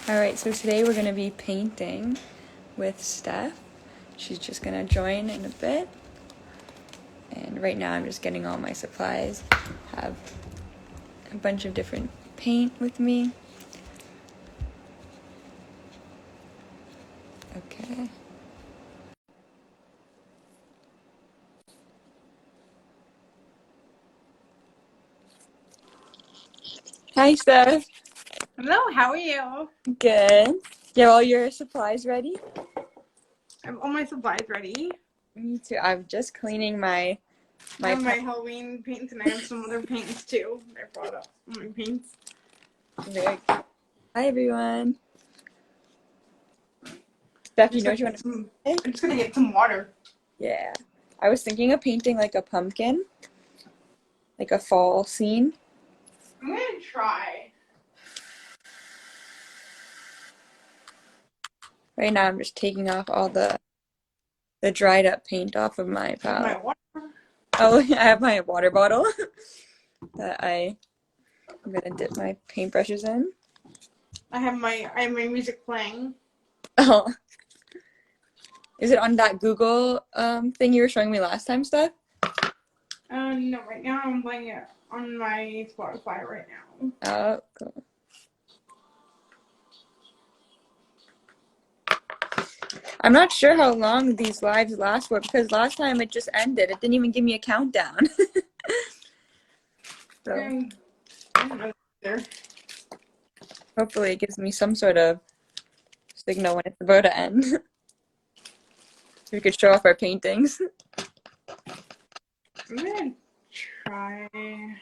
Alright, so today we're going to be painting with Steph. She's just going to join in a bit. And right now I'm just getting all my supplies. Have a bunch of different paint with me. Okay. Hi, Steph. Hello, how are you? Good. You have all your supplies ready? I have all my supplies ready. Me too. I'm just cleaning I my have my Halloween paints and I have some other paints too. I brought up my paints. Very good. Hi, everyone. Steph, you know what you want to paint? I'm just gonna get some water. Yeah. I was thinking of painting like a pumpkin, like a fall scene. I'm gonna try. Right now I'm just taking off all the dried up paint off of my With my palette. water. Oh, I have my water bottle that I'm gonna dip my paintbrushes in. I have my music playing. Oh, is it on that Google thing you were showing me last time, Steph? No, right now I'm playing it on my Spotify right now. Oh, cool. I'm not sure how long these lives last for because last time it just ended. It didn't even give me a countdown. So I don't know either. hopefully it gives me some sort of signal when it's about to end. So we could show off our paintings. I'm gonna try. I'm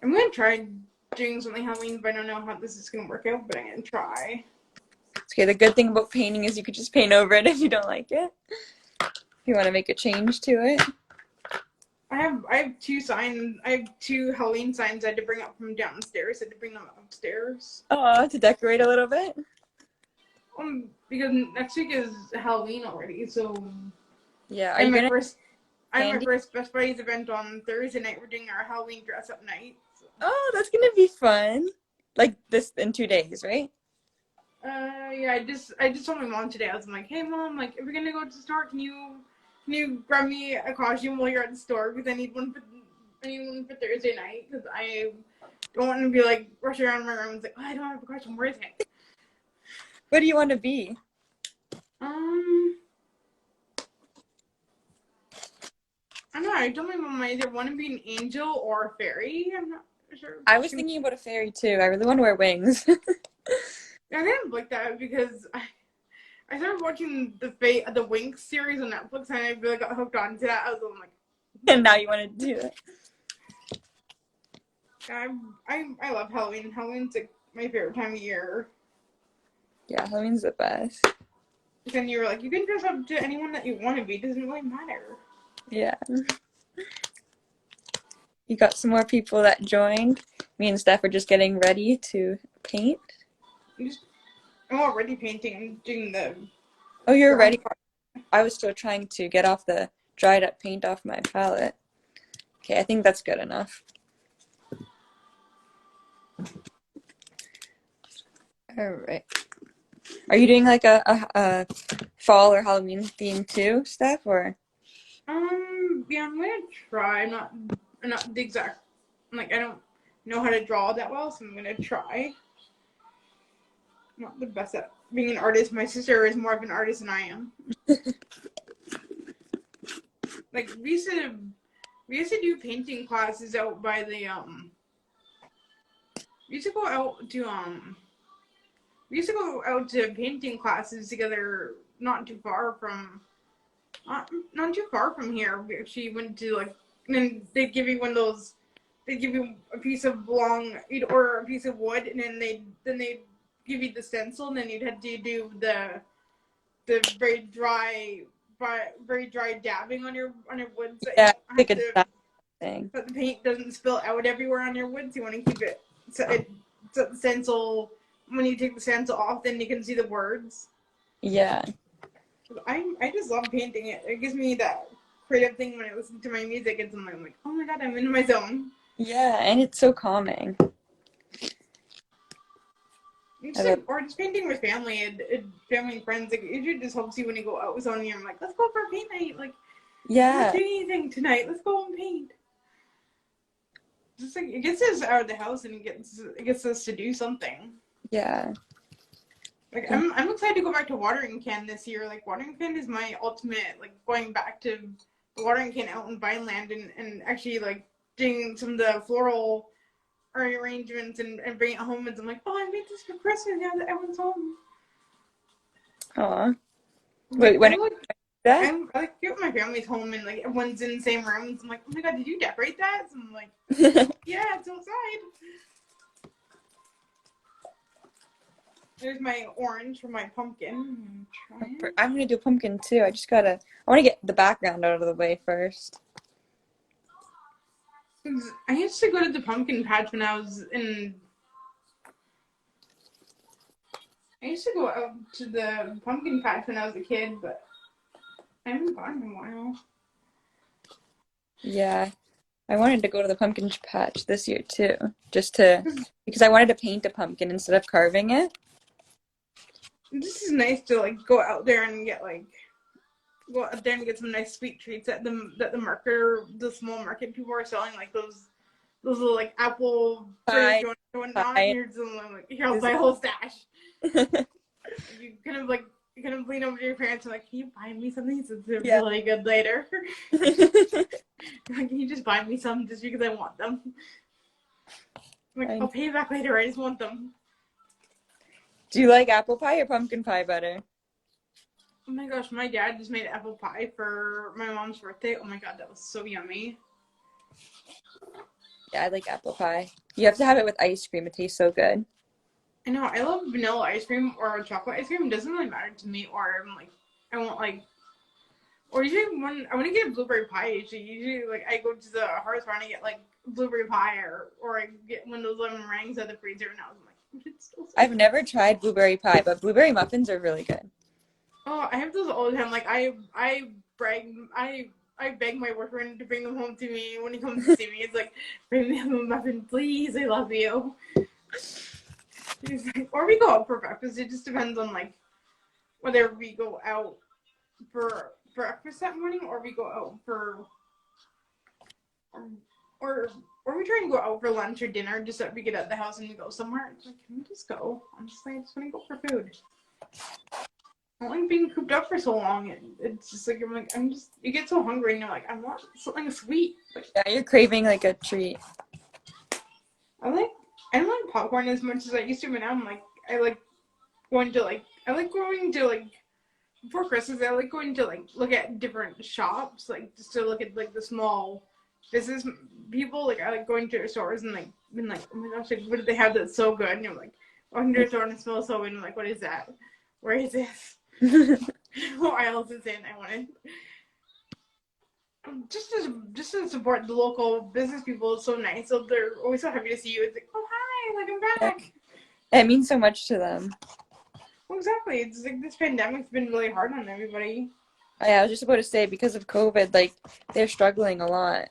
gonna try doing something Halloween, but I don't know how this is gonna work out. But I'm gonna try. Okay, the good thing about painting is you could just paint over it if you don't like it. If you want to make a change to it. I have two signs. I have two Halloween signs I had to bring up from downstairs. I had to bring them upstairs. Oh, to decorate a little bit? Because next week is Halloween already. So Yeah, are I you have my gonna first. I have my candy? first Best Buddies event on Thursday night. We're doing our Halloween dress up night. So. Oh, that's gonna be fun. Like this in 2 days, right? Yeah. I just told my mom today. I was like, hey mom, like if we're gonna go to the store, can you grab me a costume while you're at the store because I need one for Thursday night because I don't want to be like rushing around my room. It's like, oh, I don't have a costume. Where is it? What do you want to be? Um, I don't know. I told my mom I either want to be an angel or a fairy. I'm not sure. I was thinking about a fairy too. I really want to wear wings. I kind of like that because I started watching the Winx series on Netflix and I really got hooked onto that. I was like, And now you want to do it. I love Halloween. Halloween's like my favorite time of year. Yeah, Halloween's the best. Then you were like, you can dress up to anyone that you want to be. It doesn't really matter. Yeah. You got some more people that joined. Me and Steph are just getting ready to paint. I'm already painting. I'm doing the Oh, you're grass ready? part. I was still trying to get off the dried up paint off my palette. Okay, I think that's good enough. All right. Are you doing like a fall or Halloween theme too, Steph? Or Yeah, I'm gonna try. I'm not the exact. Like, I don't know how to draw that well, so I'm gonna try. I'm not the best at being an artist. My sister is more of an artist than I am. Like, we used to do painting classes out by the We used to go out to We used to go out to painting classes together, not too far from here. We actually went to like, and then they'd give you one of those. They'd give you a piece of you'd order a piece of wood, and then they'd give you the stencil, and then you'd have to do the very dry dabbing on your wood, so you yeah, don't like have a to. dye thing. But the paint doesn't spill out everywhere on your wood, so you want to keep it so the stencil. When you take the stencil off, then you can see the words. Yeah, I just love painting it. It gives me that creative thing when I listen to my music and something. I'm like, oh my god, I'm in my zone. yeah, and it's so calming. just like, or just painting with family and family and friends. Like, it just helps you when you go out with someone and you're like, let's go for a paint night. Like, yeah. I'm not doing anything tonight. Let's go and paint. Just like, it gets us out of the house and it gets us to do something. Yeah. Like, I'm excited to go back to watering can this year. Like, watering can is my ultimate, like, going back to the watering can out in Vineland and actually, like, doing some of the floral arrangements and bring it home. And I'm like, oh, I made this for Christmas now that everyone's home. Aw. Wait, when that? I like get my family's home and like everyone's in the same room. So I'm like, oh my god, did you decorate that? So I'm like, yeah, it's outside. There's my orange for my pumpkin. I'm gonna do pumpkin too. I want to get the background out of the way first. I used to go to the pumpkin patch when I was in. I used to go out to the pumpkin patch when I was a kid, but I haven't gone in a while. Yeah, I wanted to go to the pumpkin patch this year too, because I wanted to paint a pumpkin instead of carving it. This is nice to like go out there and get some nice sweet treats at the small market people are selling, like those little like apple Pie. and whatnot. And you're just like, here, I'll buy a whole stash. You kind of lean over to your parents and like, can you buy me something since they're really good later? Like, can you just buy me some just because I want them? Like, I'll pay you back later. I just want them. Do you like apple pie or pumpkin pie better? Oh my gosh, my dad just made apple pie for my mom's birthday. Oh my god, that was so yummy. Yeah, I like apple pie. You have to have it with ice cream. It tastes so good. I know, I love vanilla ice cream or chocolate ice cream. It doesn't really matter to me, or I'm like, I want like, or usually when I want to get a blueberry pie, usually like I go to the hardware store and I get like blueberry pie or I get one of those lemon meringues out of the freezer and I'm like, it's still so I've good. never tried blueberry pie, but blueberry muffins are really good. Oh, I have those all the time. Like I beg my boyfriend to bring them home to me when he comes to see me. It's like, bring me a muffin, please. I love you. Or we go out for breakfast. It just depends on like whether we go out for breakfast that morning or we go out for or we try and go out for lunch or dinner just so we get out of the house and we go somewhere. It's like, can we just go? Honestly, I just want to go for food. I don't like being cooped up for so long. It's just like you get so hungry and you're like, I want something sweet. Like, Yeah, you're craving like a treat. I don't like popcorn as much as I used to, but now I'm like, I like going to like before Christmas. I like going to like look at different shops, like just to look at like the small business people. Like I like going to stores and like being like, oh my gosh, like what do they have that's so good? And you're like, walking to a store and it smells so good. And I'm like, what is that? Where is this? What aisle is in? I want it. Just to support the local business people is so nice. So they're always so happy to see you. It's like, oh hi, like I'm back. It means so much to them. Well, exactly. It's like this pandemic's been really hard on everybody. Yeah, I was just about to say because of COVID, like they're struggling a lot.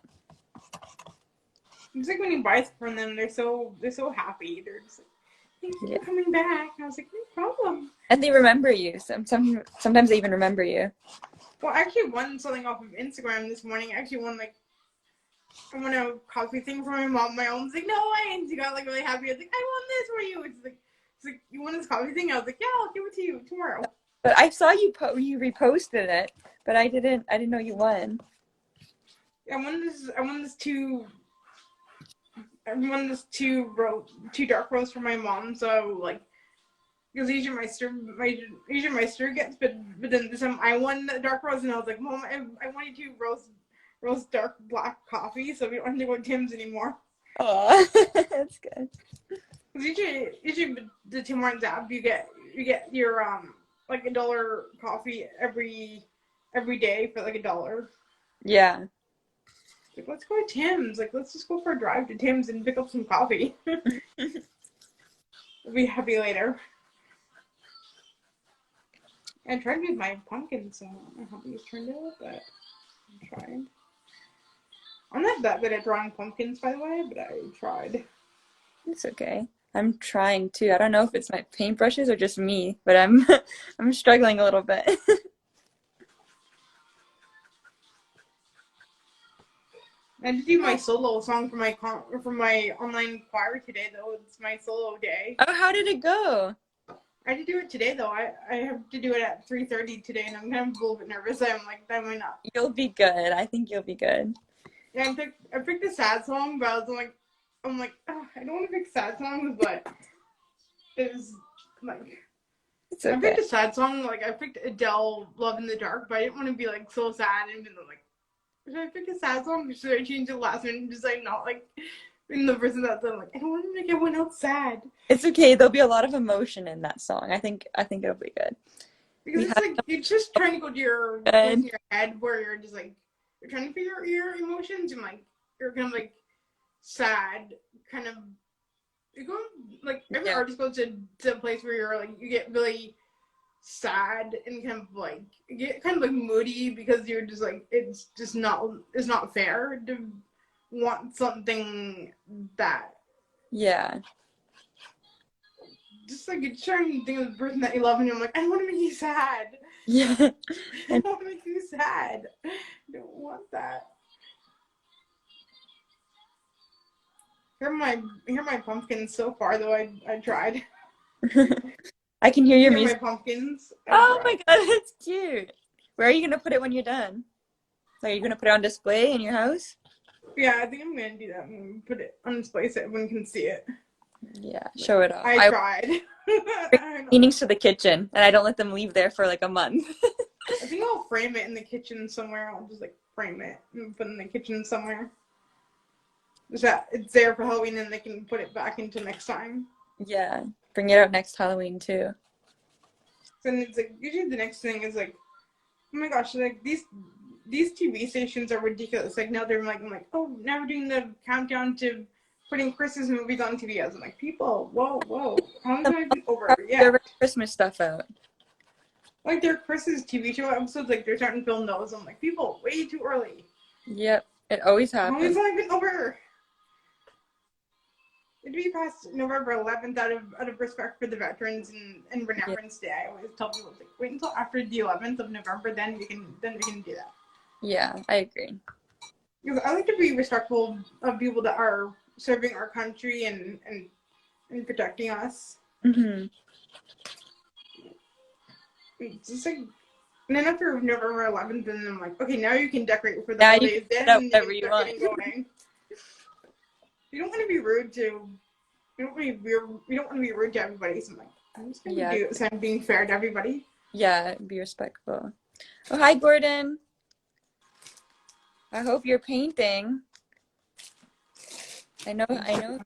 It's like when you buy from them, they're so happy. They're just like, thank you for coming back. And I was like, no problem. And they remember you. Sometimes they even remember you. Well, I actually won something off of Instagram this morning. I actually won I won a coffee thing from my mom. My mom's like, no way, and she got like really happy. I was like, I won this for you. It's like you won this coffee thing. I was like, yeah, I'll give it to you tomorrow. But I saw you reposted it, but I didn't know you won. I won this two dark roast for my mom. So like, because usually my sister gets, but then this time I won the dark roast, and I was like, Mom, I wanted to roast dark black coffee, so we don't have to go to Tim's anymore. Oh, that's good. Because usually the Tim Hortons app, you get your like $1 coffee every day for like $1. Yeah. Like, let's go to Tim's. Like, let's just go for a drive to Tim's and pick up some coffee. We'll be happy later. I tried to make my pumpkin, so I don't know how these turned out, but I tried. I'm not that good at drawing pumpkins, by the way, but I tried. It's okay. I'm trying to. I don't know if it's my paintbrushes or just me, but I'm I'm struggling a little bit. I had to do my solo song for my online choir today, though. It's my solo day. Oh, how did it go? I had to do it today, though. I have to do it at 3:30 today, and I'm kind of a little bit nervous. I'm like, that might not. You'll be good. I think you'll be good. Yeah, I picked a sad song, but I'm like, oh, I don't want to pick sad songs, but it was like It's I okay. picked a sad song. Like I picked Adele, "Love in the Dark," but I didn't want to be like so sad and be like, should I pick a sad song? Or should I change it last minute and just like not like being the person that's like I don't want to make everyone else sad It's okay. There'll be a lot of emotion in that song. I think it'll be good. because We it's have like you're just trying to go to your place in good. your head where you're just like you're trying to figure out your emotions and like you're kind of like sad, kind of. You go like every Yeah. artist goes to a place where you're like you get really sad and kind of like you get kind of like moody because you're just like it's not fair to want something that Yeah. just like you're trying to think of the person that you love and you're like I don't want to make you sad. Yeah. I And don't want to make you sad. I don't want that. Hear my pumpkins so far though. I tried. I can hear your Hear my music. pumpkins. I Oh my tried. God, that's cute. Where are you gonna put it when you're done? Are you gonna put it on display in your house? Yeah, I think I'm gonna do that. I'm gonna put it on display so everyone can see it. Yeah, show it off. I I tried. bring I know. paintings to the kitchen, and I don't let them leave there for like a month. I think I'll frame it in the kitchen somewhere. I'll just like frame it and put it in the kitchen somewhere. Is that it's there for Halloween and they can put it back into next time. Yeah, bring it out next Halloween too. Then it's like usually the next thing is like, oh my gosh, like these TV stations are ridiculous. Like now they're like, I'm like, oh, now we're doing the countdown to putting Christmas movies on TV. I was like, people, whoa, how long have I been over Your yet? Christmas stuff out. Like their Christmas TV show episodes, like they're starting to film those. I'm like, people, way too early. Yep, it always How long has happens. I been over? It'd be past November 11th out of respect for the veterans and Yeah, Remembrance Day. I always tell people like wait until after the 11th of November, then we can do that. yeah, I agree. Because I like to be respectful of people that are serving our country and protecting us. Hmm. It's just like and then after November 11th, then I'm like, okay, now you can decorate for the Now you can holidays. put out Then you whatever can you start want. getting going. You don't want to be rude to. You don't want to be. You don't want to be rude to everybody. So I'm like, I'm just gonna Yeah, do. So I'm being fair to everybody. yeah, be respectful. Oh, hi, Gordon. I hope you're painting. I know Gordon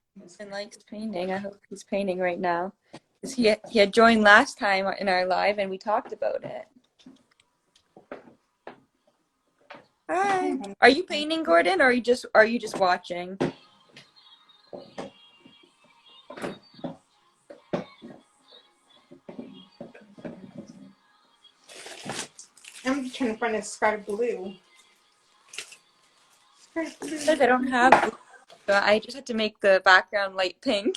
likes painting. I hope he's painting right now. 'Cause he had joined last time in our live and we talked about it. Hi. Are you painting, Gordon, or are you just watching? I'm just trying to find a sky blue. Sky blue. Because I don't have blue, so I just had to make the background light pink.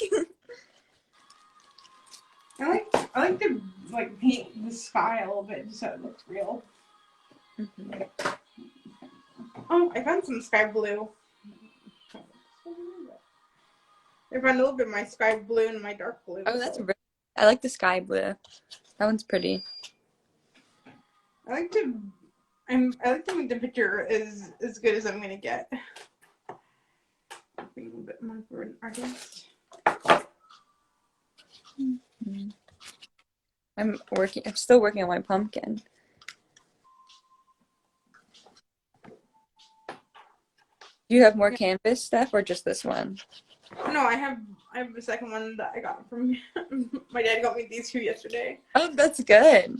I like to like paint the sky a little bit just so it looks real. Mhm. Oh, I found some sky blue. I found a little bit of my sky blue and my dark blue. Oh, that's really, I like the sky blue. That one's pretty. I like to make the picture as good as I'm gonna get. Be a little bit more for an artist. I'm still working on my pumpkin. Do you have more canvas stuff or just this one? No, I have a second one that I got from my dad. Got me these two yesterday. Oh, that's good.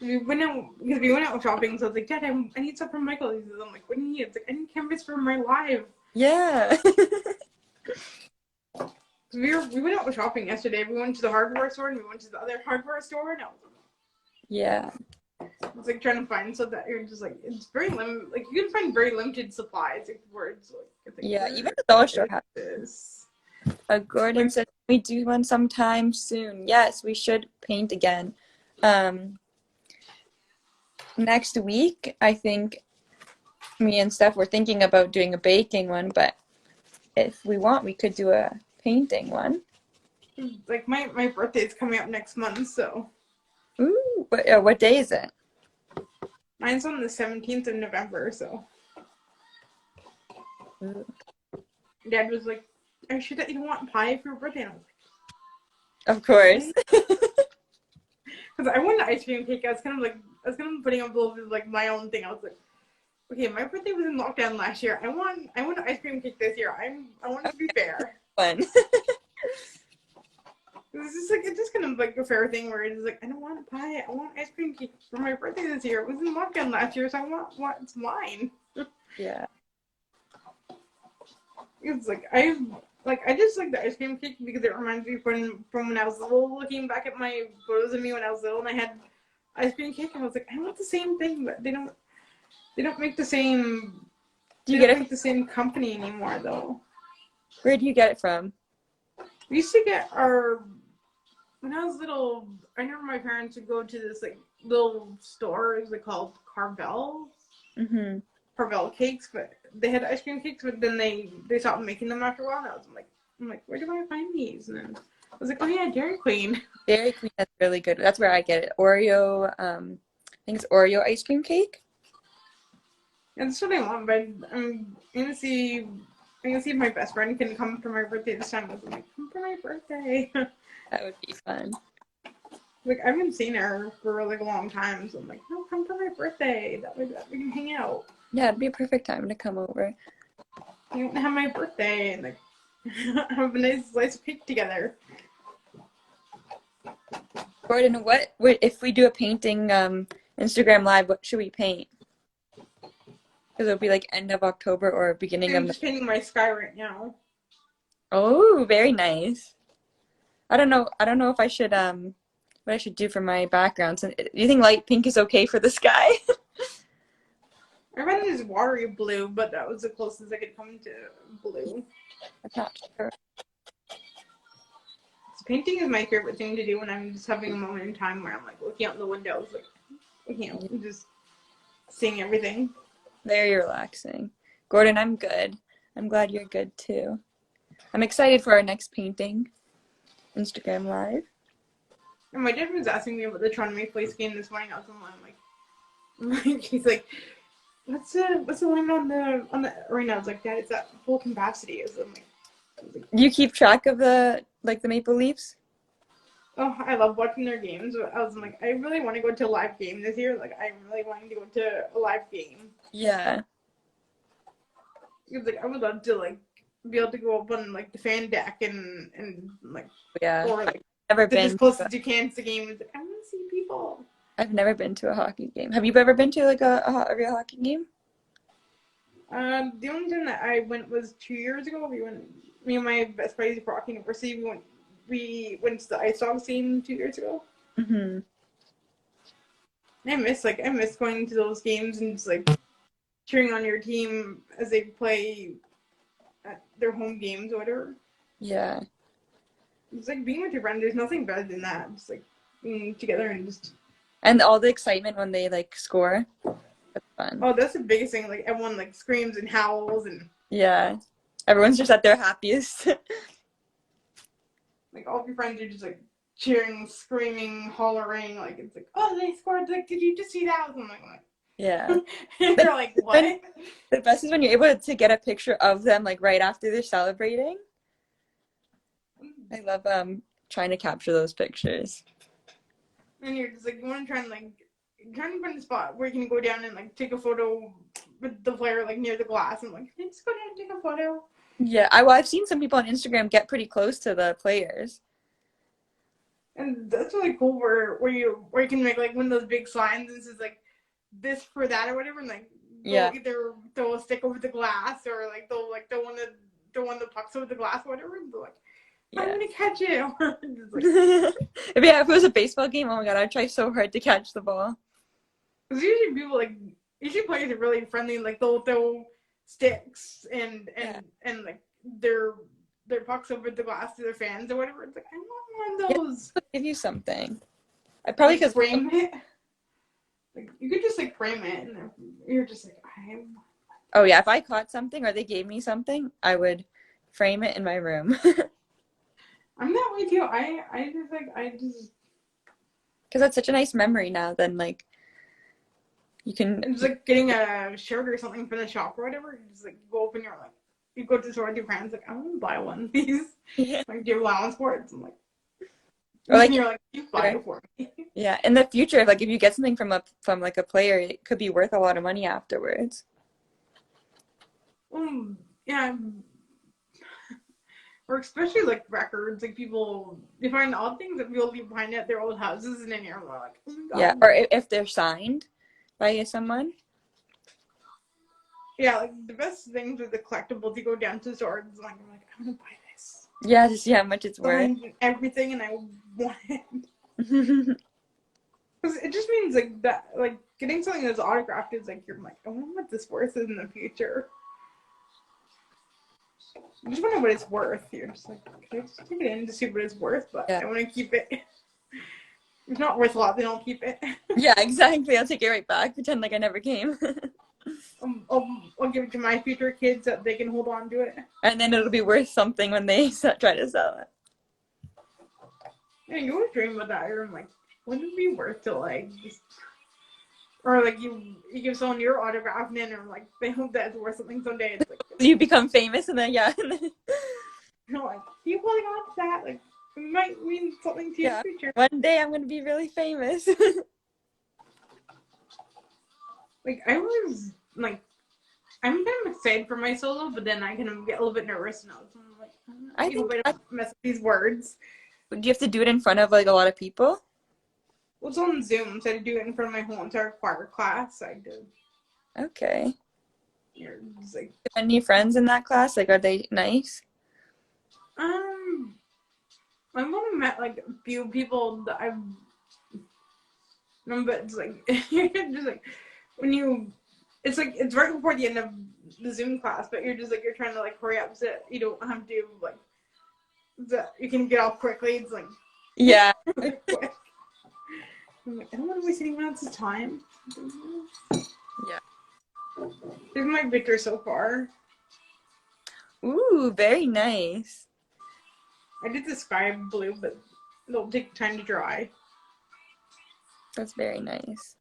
We went out shopping, so I was like, Dad, I need stuff from Michael. I'm like, what do you need? It's like, I need canvas for my live. Yeah. We went out shopping yesterday. We went to the hardware store and we went to the other hardware store, and Yeah. I was like trying to find so that you're just like it's very limited. Like you can find very limited supplies. Like, where it's like, Yeah, even the dollar store has. this. Gordon said we do one sometime soon. Yes, we should paint again. Next week, I think me and Steph were thinking about doing a baking one, but if we want, we could do a painting one. Like my birthday's coming up next month, so. Ooh, what day is it? Mine's on the 17th of November, so. Ooh. Dad was like, "Are you sure that you don't want pie for your birthday?" And I was Of course. because I wanted ice cream cake. I was kind of putting up a little bit of like my own thing. I was like, okay, my birthday was in lockdown last year. I want an ice cream cake this year. I want it to be fair. Fun. It's just kind of like a fair thing where it's like, I don't want a pie. I want ice cream cake for my birthday this year. It was in lockdown last year, so I want what's mine. Yeah. It's like I just like the ice cream cake because it reminds me from when I was little. Looking back at my photos of me when I was little and I had ice cream cake, and I was like, I want the same thing, but they don't make the same. Do you get it? Make the same company anymore though. Where do you get it from? We used to get when I was little. I remember my parents would go to this like little store. It was like called Carvel. Mm-hmm. Carvel cakes, but they had ice cream cakes, but then they stopped making them after a while. And I'm like, where do I find these? And then I was like, oh yeah, Dairy Queen. Dairy Queen, that's really good. That's where I get it. Oreo, I think it's Oreo ice cream cake. And that's what I want, but I'm gonna see if my best friend can come for my birthday this time. I was like, come for my birthday. That would be fun. Like I haven't seen her for like a long time, so I'm like, no, come for my birthday. That way we can hang out. Yeah, it'd be a perfect time to come over. You can have my birthday and like have a nice slice of cake together. Gordon, what if we do a painting Instagram live, what should we paint? Because it'll be like end of October or beginning I'm just painting my sky right now. Oh, very nice. I don't know if I should what I should do for my background. So, do you think light pink is okay for the sky? I read this watery blue, but that was the closest I could come to blue. I'm not sure. So painting is my favorite thing to do when I'm just having a moment in time where I'm like looking out the windows, like looking out and just seeing everything. Very relaxing. Gordon, I'm good. I'm glad you're good too. I'm excited for our next painting. Instagram live. And my dad was asking me about the Toronto Maple Leafs game this morning. I was like, he's like, what's the line on the arena? I was like, Dad, it's at full capacity. I was like, you keep track of the Maple Leafs? Oh, I love watching their games. I was like, I really want to go to a live game this year. Like, I'm really wanting to go to a live game. Yeah. Because like I would love to like be able to go up on like the fan deck and like yeah. or like Never been as close as you can to the game. Like, I want to see people. I've never been to a hockey game. Have you ever been to like a real hockey game? The only time that I went was 2 years ago. Me and my best buddies for Rock University. We went to the Ice Dogs game 2 years ago. Mm-hmm. I miss going to those games and just like cheering on your team as they play at their home games or whatever. Yeah. It's like being with your friends. There's nothing better than that. Just like being together and just. And all the excitement when they like score. That's fun. Oh, that's the biggest thing. Like everyone like screams and howls and. Yeah. Everyone's just at their happiest. Like all of your friends are just like cheering, screaming, hollering. Like it's like, oh, they scored. Like, did you just see that? I'm like, yeah. And they're like, what? The best is when you're able to get a picture of them like right after they're celebrating. I love trying to capture those pictures. And you're just like, you want to try and like trying to find a spot where you can go down and like take a photo with the player like near the glass. I'm like, can I just go down and take a photo? Yeah, I've seen some people on Instagram get pretty close to the players. And that's really cool where you can make like one of those big signs and says like this for that or whatever, and like either throw a stick over the glass or like throw one of the pucks over the glass or whatever. And they're like, I'm gonna catch it. Like, if it was a baseball game, oh my god, I'd try so hard to catch the ball. Because usually players are really friendly. Like they'll throw sticks and like they're their pucks over the glass to their fans or whatever. It's like, I want one of those. I'll give you something. I probably Like, could frame it. Like, you could just like frame it, and you're just like, Oh yeah, if I caught something or they gave me something, I would frame it in my room. I'm that way too. I just Because that's such a nice memory now. Then like you can. it's like getting a shirt or something from the shop or whatever. You just like go up and you're like, you go to the store with your friends, like, I want to buy one of these. Yeah. Like, do you have allowance for it? I'm like, Or like and you're like, you buy it for me. yeah, in the future, like if you get something from like a player, it could be worth a lot of money afterwards. Yeah. Or especially like records, like people, you find odd things that people leave behind at their old houses, and then you're like, oh my god. Yeah, or if they're signed by someone. Yeah, like the best things are the collectibles. You go down to the store and like, I'm like, I want to buy this. Yeah, to see how much it's worth. Behind everything, and I want it. Because it just means like that, like getting something that's autographed is like, you're like, I wonder what this worth is in the future. You just want to know what it's worth. You're just like, can I just take it in to see what it's worth? But Yeah. I want to keep it. If it's not worth a lot, then I'll keep it. Yeah, exactly. I'll take it right back. Pretend like I never came. I'll give it to my future kids so they can hold on to it. And then it'll be worth something when they try to sell it. Yeah, you always dream about that. You're like, wouldn't it be worth to like just, or like you give someone your autograph and then they're like, they hope that it's worth something someday. It's like, You become famous and then yeah. you're like, you holding on to that? Like, it might mean something to your future. One day I'm gonna be really famous. Like, I was like, I'm kind of excited for my solo, but then I kind of get a little bit nervous now. So I'm like, I hope I don't mess up these words. Do you have to do it in front of like a lot of people? Well, it's on Zoom, so I had to do it in front of my whole entire choir class. I did. Okay. You're just like, any friends in that class? Like, are they nice? I've only met like a few people that I've known, but it's like, just like when you, it's like it's right before the end of the Zoom class, but you're just like, you're trying to like hurry up so that you don't have to like, that you can get off quickly. It's like, yeah. quick. I'm like, I don't want to waste anyone else's time. Yeah. This is my picture so far. Ooh, very nice. I did the sky blue, but it'll take time to dry. That's very nice.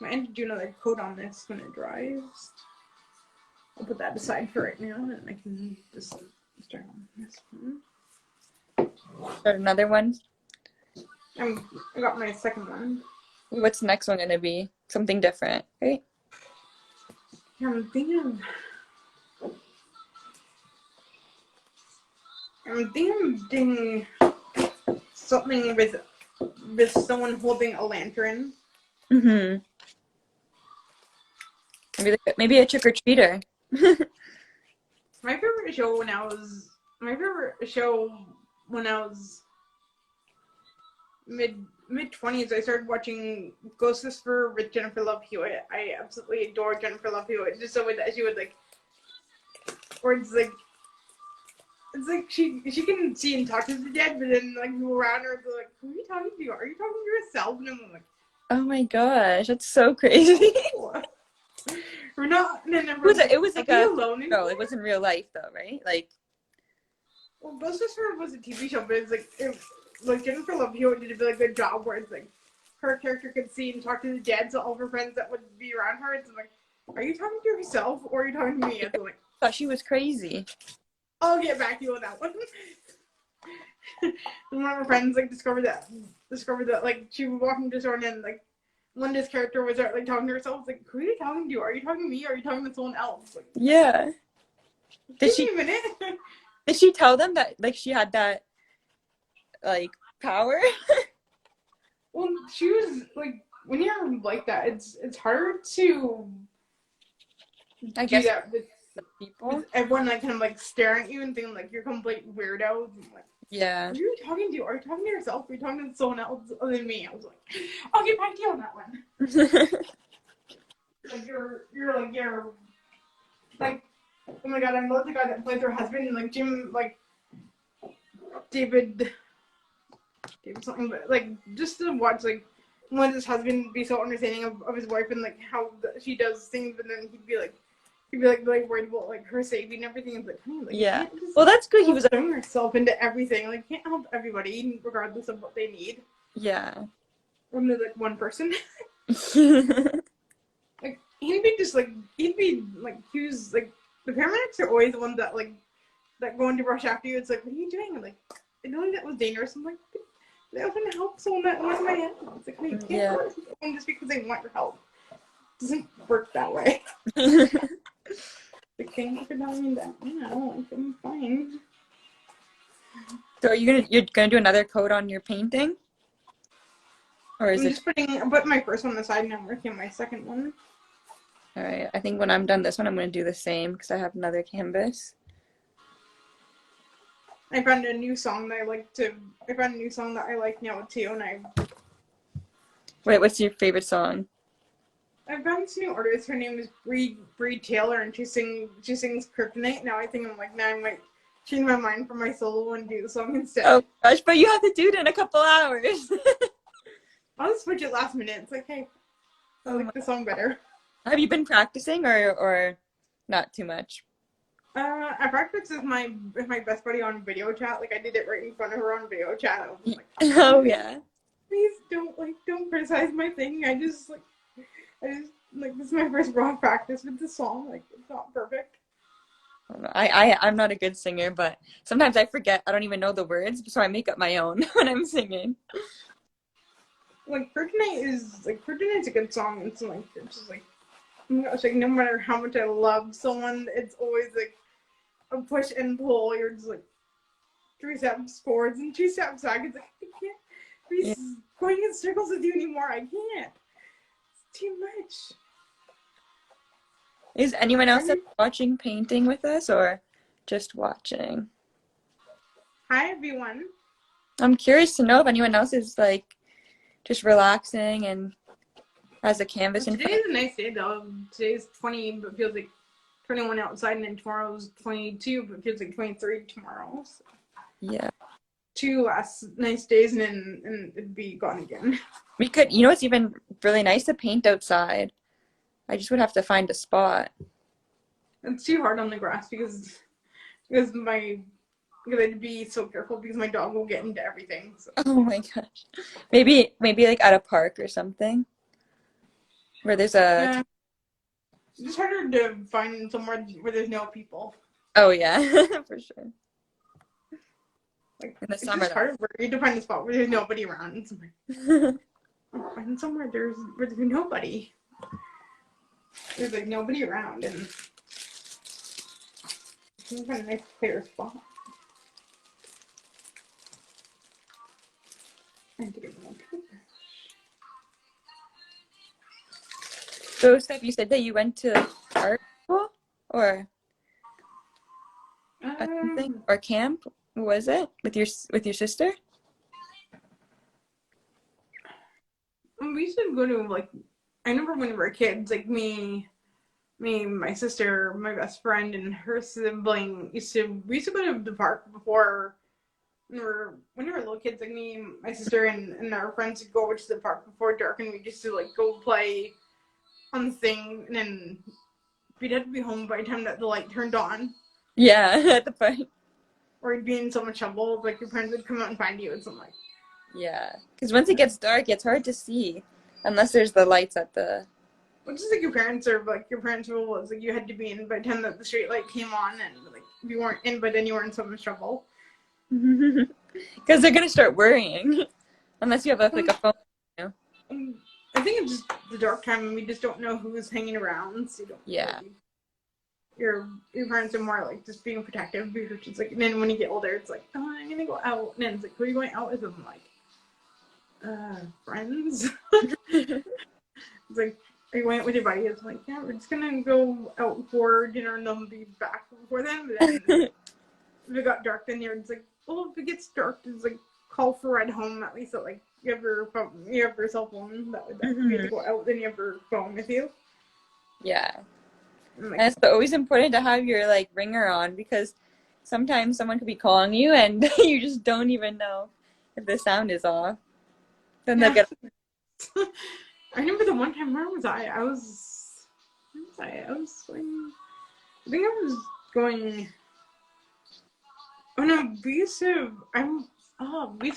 I might have to do another coat on this when it dries. I'll put that aside for right now, and I can just start on this one. Start another one. I got my second one. What's the next one gonna be? Something different, right? Yeah, I'm thinking of doing something with someone holding a lantern. Mm-hmm. Maybe a trick-or-treater. My favorite show when I was mid-20s, I started watching Ghost Whisperer with Jennifer Love Hewitt. I absolutely adore Jennifer Love Hewitt. Just so that she would like, or it's like she can see and talk to the dead, but then like people around her are like, who are you talking to? Are you talking to yourself? And I'm like, oh my gosh, that's so crazy. We're not. It was like a alone. No, it wasn't real life though, right? Like, well, Ghost Whisperer was a TV show, but it's like Jennifer Love Hewitt did a really good job where it's like her character could see and talk to the dead, so all of her friends that would be around her, it's like, are you talking to yourself or are you talking to me? I like, thought she was crazy. I'll get back to you on that one. And one of her friends like discovered that like she was walking to the store and then like Linda's character was like talking to herself. Like, who are you talking to? Are you talking to me? Or are you talking to someone else? Like, yeah. Did she tell them that like she had that like power? Well, she was like, when you're like that, it's hard to I do guess that with people. With everyone like kind of like staring at you and thinking like you're a complete weirdo. And, like, yeah. who are you talking to? Are you talking to yourself? Are you talking to someone else other than me? I was like, I'll get back to you on that one. Like you're like, oh my god, I love the guy that plays her husband, and like Jim, like David something, but like just to watch like when his husband be so understanding of his wife and like how she does things, and then he'd be like worried about like her safety and everything. It's like, honey, like you Yeah. can't just Well, that's good. He was. throwing herself into everything. Like can't help everybody regardless of what they need. Yeah. Only like one person. Like he'd be like he was like the paramedics are always the ones that like that go into rush after you. It's like, what are you doing? I'm like, I know that was dangerous. I'm like, they often help someone that was my hand. It's like, you can't hurt someone just because they want your help. It doesn't work that way. The king could not mean that. No, like, I'm fine. So you're gonna do another coat on your painting? Or is I'm it just put my first one aside and I'm working on my second one. all right? I think when I'm done this one, I'm gonna do the same because I have another canvas. I found a new song that I like now too, and Wait, what's your favorite song? I found this new artist. Her name is Bree Taylor, and she sings Kryptonite. Now I might change my mind for my solo and do the song instead. Oh gosh, but you have to do it in a couple hours. I'll just switch it last minute. It's like, hey, I like the song better. Have you been practicing or not too much? I practiced with my best buddy on video chat. Like I did it right in front of her on video chat. I was like, oh yeah. Please don't criticize my thing. I just this is my first raw practice with the song. Like it's not perfect. I'm not a good singer, but sometimes I forget. I don't even know the words, so I make up my own when I'm singing. Like Kryptonite's a good song. It's like it's just like, oh my gosh, like no matter how much I love someone, it's always like a push and pull. You're just like 3 steps forwards and 2 steps back. It's like I can't be going in circles with you anymore. I can't. It's too much. Is anyone else watching painting with us or just watching? Hi everyone. I'm curious to know if anyone else is like just relaxing and has a canvas in front. Today's a nice day though. Today's 20, but feels like 21 outside, and then tomorrow's 22, but feels like 23 tomorrow. So. Yeah. 2 last nice days, and then it'd be gone again. We could, you know, it's even really nice to paint outside. I just would have to find a spot. It's too hard on the grass because I'd be so careful because my dog will get into everything. So. Oh my gosh. Maybe like at a park or something where there's a. Yeah. It's just harder to find somewhere where there's no people. Oh yeah, for sure. Like in the it's summer, just hard to find a spot where there's nobody around. It's like, find somewhere where there's nobody. There's like nobody around, and it's kind of nice clear spot. So, Steph, you said that you went to art school or something or camp? What was it with your sister? We used to go to like. I remember when we were kids, like me, my sister, my best friend, and her sibling we used to go to the park before when we were little kids. Like me, my sister, and our friends would go over to the park before dark, and we just to like go play on the thing, and then we'd have to be home by the time that the light turned on. Yeah, at the park. Or you'd be in so much trouble, like your parents would come out and find you and something like. Yeah, because once it gets dark, it's hard to see unless there's the lights at the. Well, just like your parents rule was like you had to be in by the time that the street light came on, and like if you weren't in by then you were in so much trouble. Because they're gonna start worrying, unless you have like a phone. You know? I think it's just the dark time, and we just don't know who's hanging around. So you don't. Yeah. Really, your parents are more like just being protective because it's like. And then when you get older, it's like, oh, I'm gonna go out, and then it's like, who are you going out with? I'm like, friends. It's like, are you going out with your buddy? It's like, yeah, we're just gonna go out for dinner and then be back before then. But then if it got dark, then you're just like, well, if it gets dark, it's like call for ride home. At least that like you have your cell phone. That would you have to go out, then you have your phone with you. Yeah. And and it's always important to have your like ringer on because sometimes someone could be calling you and you just don't even know if the sound is off. Then they'll Yeah. get, I remember the one time, where was I? Where was I? I was going, I think I was going, oh no, we used to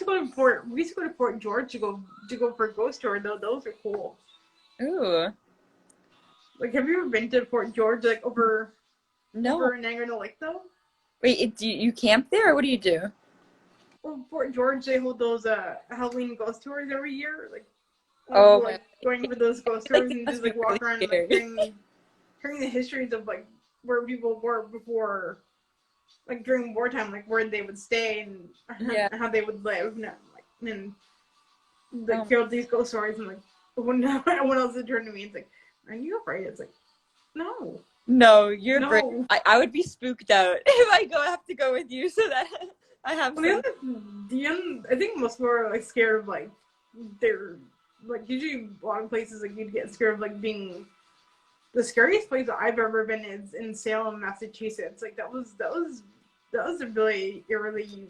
go to Fort George to go for a ghost tour though. Those are cool. ooh, Like, have you ever been to Fort George, like no. over Niagara Lake though? Wait, do you camp there or what do you do? Well, Fort George, they hold those Halloween ghost tours every year. Like, Oh we're my, like going for those ghost I feel like tours it and must just be like really walk around and like scary. hearing the histories of like where people were before, like during wartime, like where they would stay Yeah. and how they would live, and like Oh, hear these ghost stories and like when everyone else would turn to me, it's like, "Are you afraid?" It's like, "No, no, you're brave. no." I would be spooked out if I have to go with you so that I have Well, some. I think most people are like scared of like they're like usually a lot of places like you'd get scared of like being the scariest place that I've ever been is in Salem, Massachusetts. Like that was a really eerily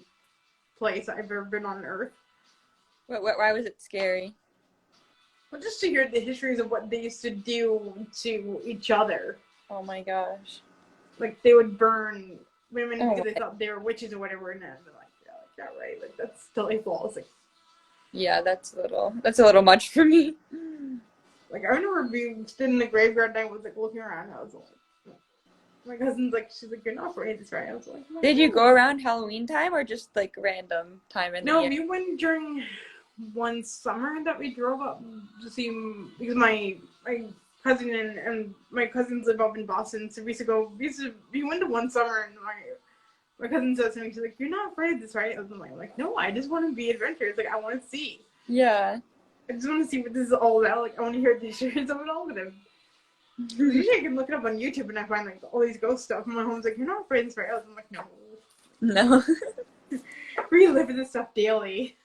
place I've ever been on Earth. Why was it scary? But just to hear the histories of what they used to do to each other, Oh my gosh. like they would burn women Oh, because they thought they were witches or whatever, and then they're like, yeah, right, like that's totally false. yeah, that's a little much for me. Like I remember being stood in the graveyard and I was like looking around. And I was like, my cousin's like, she's like, you're not afraid of this, right? I was like, Did you go no. around Halloween time or just like random time in the No, year? we went during one summer that we drove up to see because my cousin and my cousins live up in Boston, so we used to go. We went to one summer and my cousin says to me, she's like, "You're not afraid of this, right?" I was like, "No, I just want to be adventurous. Like I want to see. Yeah. I just want to see what this is all about. Like I want to hear the stories of it all with him." Usually I can look it up on YouTube and I find like all these ghost stuff. And my mom's like, "You're not afraid of this, right?" I was like, "No." No. Relive this stuff daily.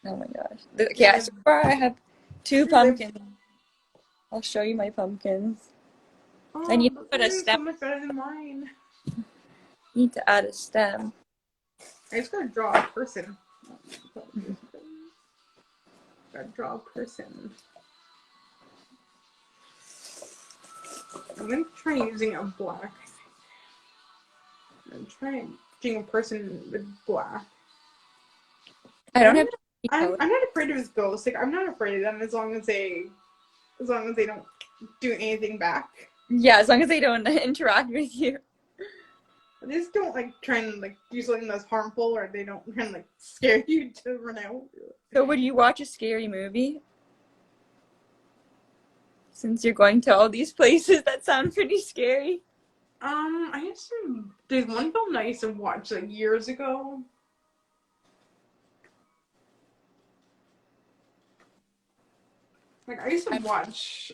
Oh my gosh. Okay, so far I have two Relive. pumpkins. I'll show you my pumpkins. I Oh, need to put a those are so stem. much better than mine. Need to add a stem. I just gotta draw a person. Gotta draw a person. I'm gonna try using a black. I'm trying using a person with black. I don't have any color. I'm not afraid of his ghosts. Like I'm not afraid of them as long as they don't do anything back. Yeah, as long as they don't interact with you. They just don't like try and like do something that's harmful, or they don't try and like scare you to run out. So would you watch a scary movie? Since you're going to all these places that sound pretty scary. I used to. There's one film that I used to watch like years ago. Like I used to watch.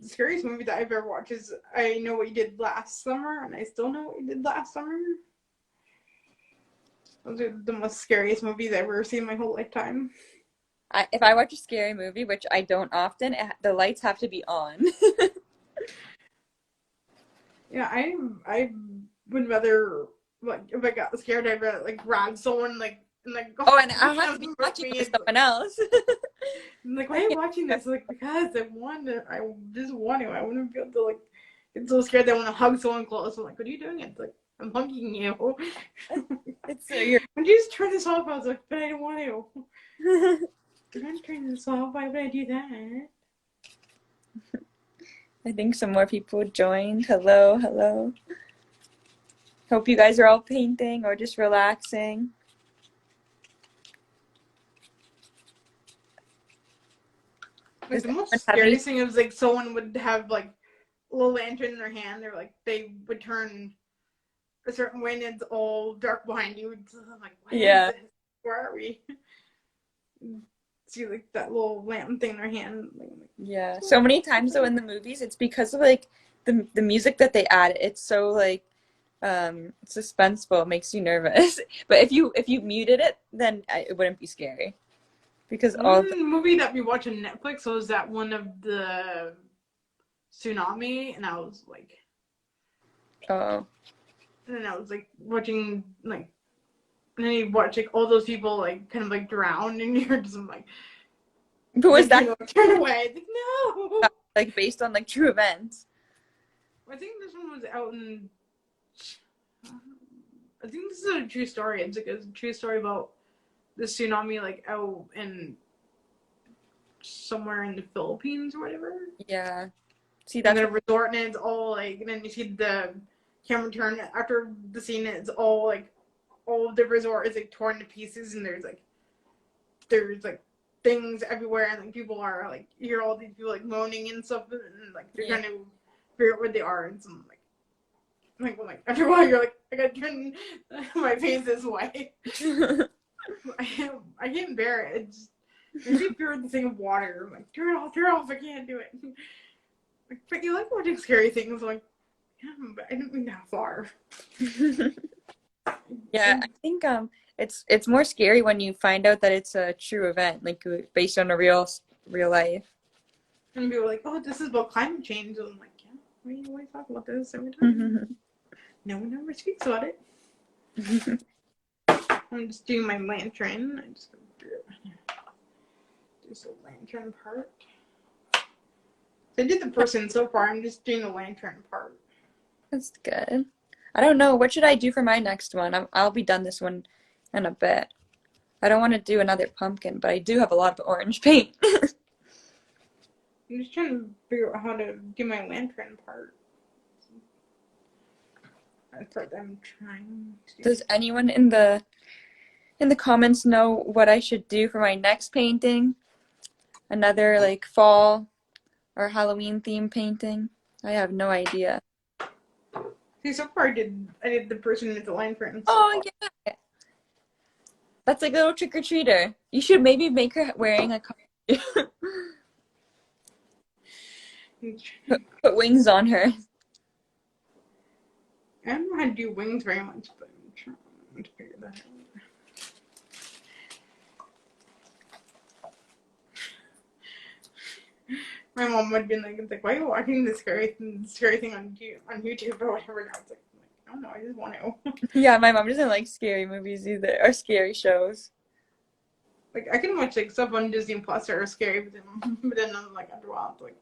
The scariest movie that I've ever watched is I Know What You Did Last Summer, and I Still Know What You Did Last Summer. Those are the most scariest movies I've ever seen in my whole lifetime. If I watch a scary movie, which I don't often, the lights have to be on. Yeah, I would rather like if I got scared, I'd rather like grab someone like and like go Oh, and I push have to them be with watching me. with And, someone else. like, why I are you can't. watching this? Like, because I want to. I just want to. I want to be able to like get so scared that I want to hug someone close. I'm like, what are you doing? It's like I'm hugging you. It's you're. When you just turn this off, I was like, but I don't want to. I'm not turning this off. Why would I do that? I think some more people joined. Hello, hello. Hope you guys are all painting or just relaxing. Like Does the anyone most have any? scariest thing is like someone would have like a little lantern in their hand. They're like they would turn a certain way and it's all dark behind you. I'm like, what Yeah. is this? Where are we? See like that little lamp thing in their hand. Yeah. So many times though in the movies, it's because of like the music that they add. It's so like suspenseful. It makes you nervous. But if you muted it, then it wouldn't be scary. Because all the, One movie that we watched on Netflix was that one of the tsunami, and I was like, Oh. And then I was like watching like, and then you watch like all those people like kind of like drown, and you're just like, But was that turn away? Like, no. like based on like true events? I think this one was out in. I think this is a true story. It's like a true story about the tsunami, like out in somewhere in the Philippines or whatever. Yeah. See, And that's then a resort, and it's all like, and then you see the camera turn after the scene. It's all like, all of the resort is like torn to pieces, and there's like things everywhere, and like people are like, you hear all these people like moaning and stuff, and like they're trying to figure out where they are, and some like after a while you're like, I gotta turn my face this way. I can't bear it. It's makes me fear the thing of water. I'm like, turn it off, I can't do it. Like, but you like watching scary things. I'm like, yeah, but I didn't mean that far. Yeah, I think it's more scary when you find out that it's a true event, like based on a real life. And people are like, oh, this is about climate change. And I'm like, yeah, we always talk about this every time. No one ever speaks about it. I'm just doing my lantern. I just do the lantern part. I did the person so far. I'm just doing the lantern part. That's good. I don't know. What should I do for my next one? I'll be done this one in a bit. I don't want to do another pumpkin, but I do have a lot of orange paint. I'm just trying to figure out how to do my lantern part. That's the part that I'm trying to do. Does anyone in the comments know what I should do for my next painting? Another like fall or Halloween theme painting? I have no idea. See, so far I did the person with the lantern. Oh yeah. That's like a little trick-or-treater. You should maybe make her wearing a costume. Put wings on her. I don't know how to do wings very much, but I'm trying to figure that out. My mom would have been like, it's like, why are you watching this scary thing on YouTube or whatever? And I was like, I don't know, I just want to. Yeah, my mom doesn't like scary movies either, or scary shows. Like, I can watch like stuff on Disney Plus that are scary, but then I'm like, after a while, it's like.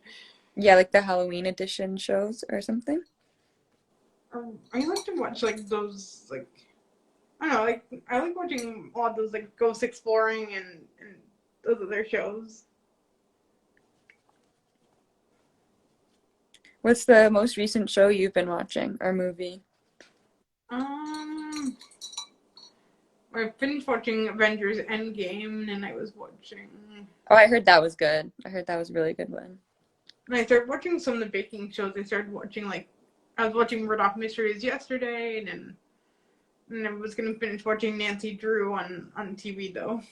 Yeah, like the Halloween edition shows or something. I like to watch like those like, I don't know, like I like watching a lot of those like ghost exploring and those other shows. What's the most recent show you've been watching or movie? I finished watching Avengers Endgame, and I was watching. Oh, I heard that was good. I heard that was a really good one. And I started watching some of the baking shows. I started watching I was watching Murdoch Mysteries yesterday, and I was gonna finish watching Nancy Drew on TV though.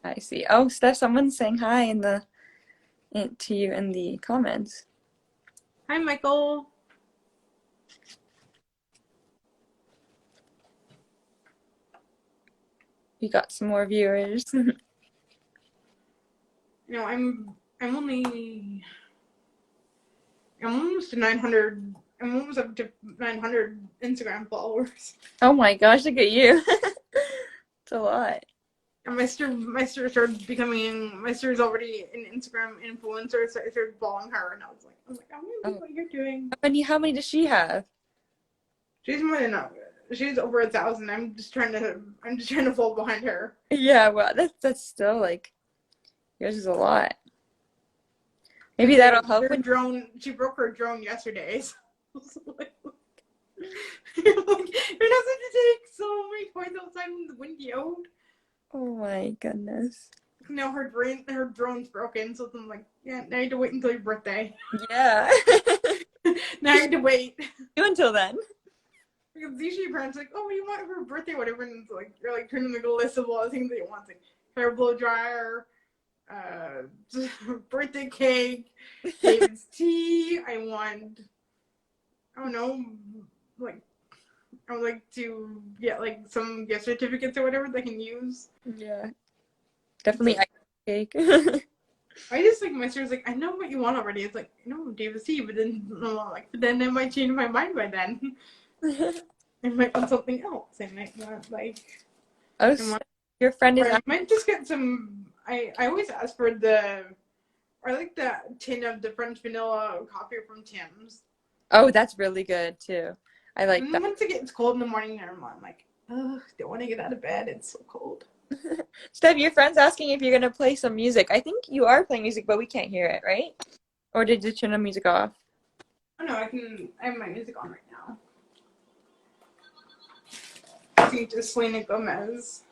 I see. Oh, Steph, someone's saying hi to you in the comments. Hi, Michael. We got some more viewers. I'm almost to 900. I'm almost up to 900 Instagram followers. Oh my gosh, look at you. It's a lot. And my sister started becoming. My sister's already an Instagram influencer, so I started following her, and I was like, I'm gonna do what you're doing. How many does she have? She's more than enough. She's over 1,000. I'm just trying to fall behind her. Yeah, well, that's still like, yours is a lot. Maybe that'll help. Her drone. She broke her drone yesterday. So you're not supposed to take so many points outside in the window. Oh my goodness. No, her drone's broken, so I'm like, yeah, now you have to wait until your birthday. Yeah. Now you have to wait. You until then. Because usually your parents are like, oh, what do you want for your birthday, whatever, and it's like, you're like turning like a list of all the things that you want, like hair blow dryer, birthday cake, David's tea, I don't know, like, I would like to get like some gift certificates or whatever they can use. Yeah. Definitely ice cake. I just like my sister's like, I know what you want already. It's like, no, David's tea, but then I might change my mind by then. I might want something else. I might want Oh, I want, your friend or is. I might just get some. I always ask for I like the tin of the French vanilla coffee from Tim's. Oh, that's really good too. I like And that. once it gets cold in the morning, I'm like, ugh, don't want to get out of bed. It's so cold. Steph, your friend's asking if you're gonna play some music. I think you are playing music, but we can't hear it, right? Or did you turn the music off? Oh no, I have my music on right now. Listening to Selena Gomez.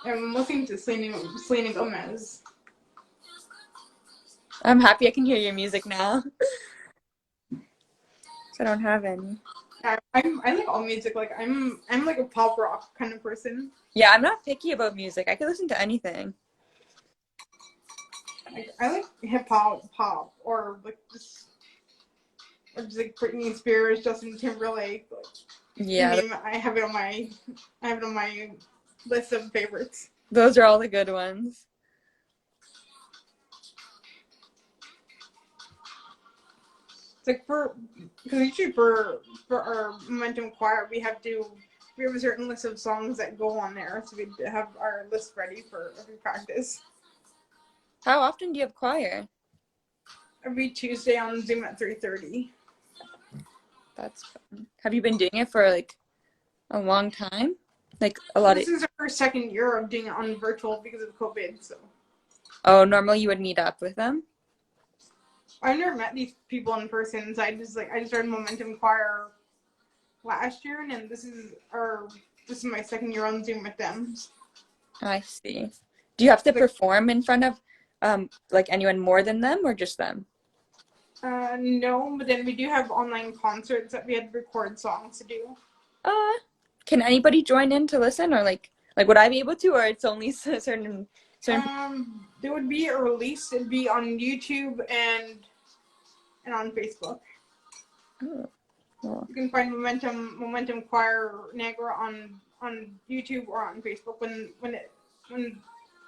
I'm listening to Selena Gomez. I'm happy I can hear your music now. I don't have any. I like all music. Like I'm like a pop rock kind of person. Yeah, I'm not picky about music. I could listen to anything. Like I like hip hop, pop, or like Britney Spears, Justin Timberlake. Like, you Yeah, name it, I have it on my list of favorites. those are all the good ones. It's like because usually for our momentum choir we have a certain list of songs that go on there, so we have our list ready for every practice. How often do you have choir? Every Tuesday on Zoom at 3:30. That's fun. Have you been doing it for like a long time? Like a lot of. This is our second year of doing it on virtual because of COVID. So Oh, normally you would meet up with them? I've never met these people in person. So I just started Momentum Choir last year, and then this is my second year on Zoom with them. I see. Do you have to Like, perform in front of like anyone more than them or just them? no, but then we do have online concerts that we had to record songs to do. Uh, can anybody join in to listen or like would I be able to or it's only certain people? There would be a release. It'd be on YouTube and on Facebook. Oh, well, You can find Momentum Choir Niagara on YouTube or on Facebook when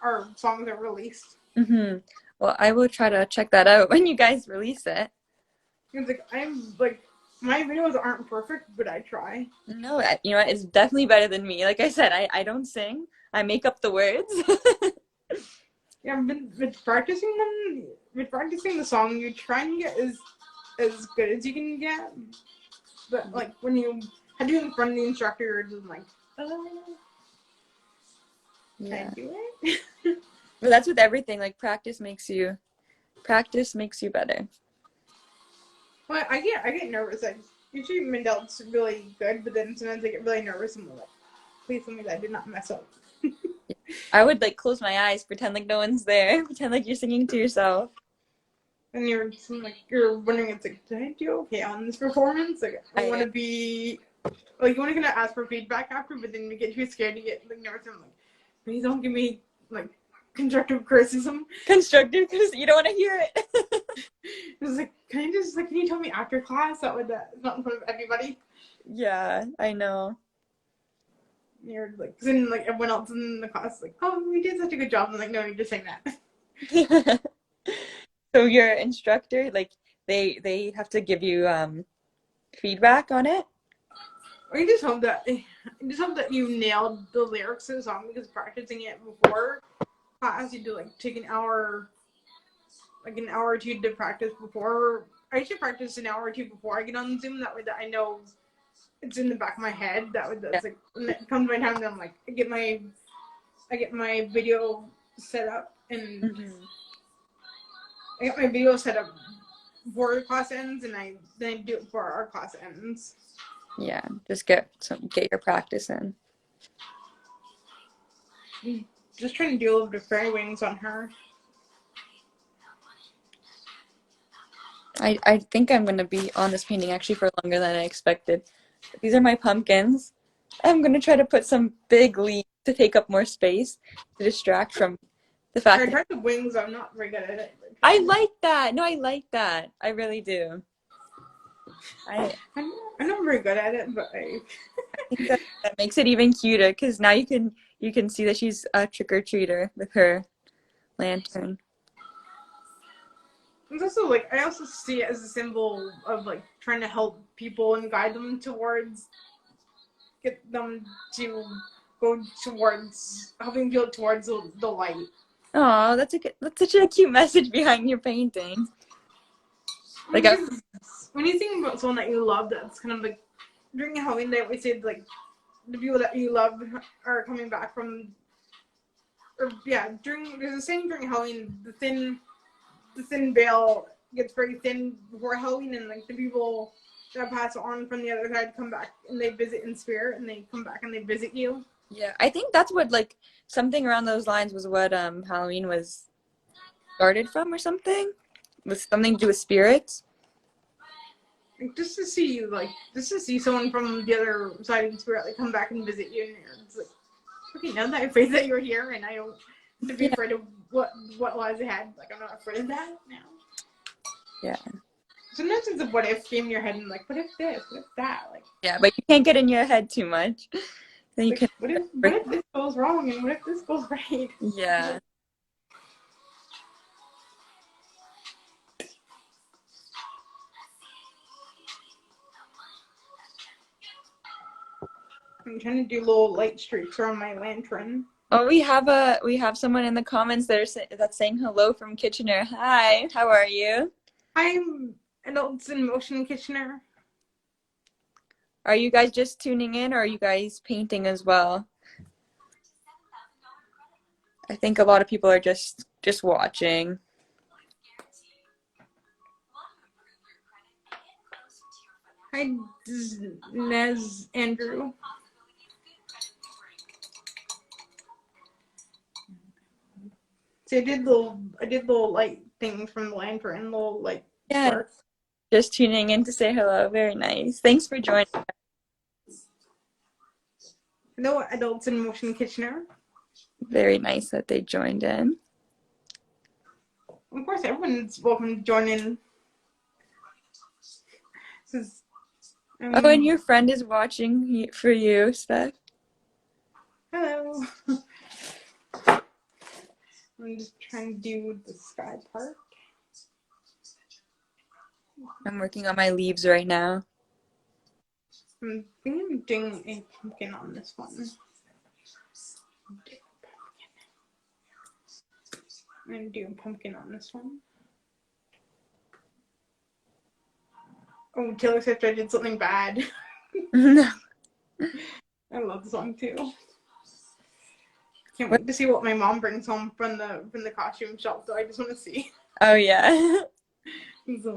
our songs are released. mm-hmm. Well, I will try to check that out when you guys release it. It's like I'm like my videos aren't perfect, but I try. No, you know what? It's definitely better than me. Like I said, I don't sing. I make up the words. Yeah, I've been with practicing them. With practicing the song, you try and get as good as you can get. But like when you have to do it in front of the instructor, you're just like, can I Yeah. do it? But that's with everything. Like practice makes you better. Well, I get nervous. Usually Mandel's really good, but then sometimes I get really nervous and I'm like, please tell me that I did not mess up. I would like close my eyes, pretend like no one's there, pretend like you're singing to yourself. And you're wondering, it's like, did I do okay on this performance? Like I want I to be like you want to kind of ask for feedback after, but then you get too scared to get like nervous. And I'm like, please don't give me like constructive criticism. constructive because you don't want to hear it. It's like, can you tell me after class that would not in front of everybody? Yeah, I know. You're like, cause then like everyone else in the class is like, oh, we did such a good job. I'm like, no, you're just saying that. So your instructor, like they have to give you feedback on it? Or you just hope that you nailed the lyrics to the song because practicing it before class, you do like take an hour or two to practice before. I usually practice an hour or two before I get on Zoom. That way, that I know it's in the back of my head. Yeah. That's like when it comes my time. Then I'm like, I get my video set up and Mm-hmm. I get my video set up before the class ends, and then I do it before our class ends. Yeah, just get your practice in. Just trying to do a little bit of fairy wings on her. I think I'm gonna be on this painting actually for longer than I expected. These are my pumpkins. I'm gonna try to put some big leaves to take up more space to distract from the fact I that tried the wings. I'm not very good at it. I like that. No, I like that. I really do. I'm not very good at it, but I think that makes it even cuter because now you can see that she's a trick or treater with her lantern. It's also like I also see it as a symbol of like trying to help people and guide them towards get them to go towards helping people towards the light. Oh, that's such a cute message behind your painting. Like, When you think about someone that you love, that's kind of like during Halloween, they always say like the people that you love are coming back from, or yeah, there's a saying during Halloween, the thin veil gets very thin before Halloween, and like the people that pass on from the other side come back and they visit in spirit, and they come back and they visit you. yeah, I think that's what like something around those lines was what Halloween was started from or something, with something to do with spirits. Like, just to see someone from the other side of the spirit like come back and visit you, and it's like, okay, now that I'm afraid that you're here, and I don't have to be afraid of what lies ahead. Like I'm not afraid of that now. Yeah. Sometimes it's a what if came in your head and like, what if this, what if that, like. Yeah, but you can't get in your head too much. Then you Like, can. what if this goes wrong and what if this goes right? Yeah. I'm trying to do little light streaks around my lantern. Oh, we have someone in the comments that's saying hello from Kitchener. Hi, how are you? I'm Adults in Motion Kitchener. Are you guys just tuning in, or are you guys painting as well? I think a lot of people are just watching. Hi, Nez Andrew. So I did little light things from the lantern, little like Yeah, sparks. just tuning in to say hello. Very nice. Thanks for joining. Hello, Adults in Motion Kitchener. Very nice that they joined in. Of course, everyone's welcome to join in. Oh, and your friend is watching for you, Steph. Hello. I'm just trying to do the sky part. I'm working on my leaves right now. I think I'm doing a pumpkin on this one. I'm going to do a pumpkin on this one. Oh, Taylor Swift, I did something bad. No. I love the song too. Can't wait to see what my mom brings home from the costume shop. So I just want to see. Oh yeah. Because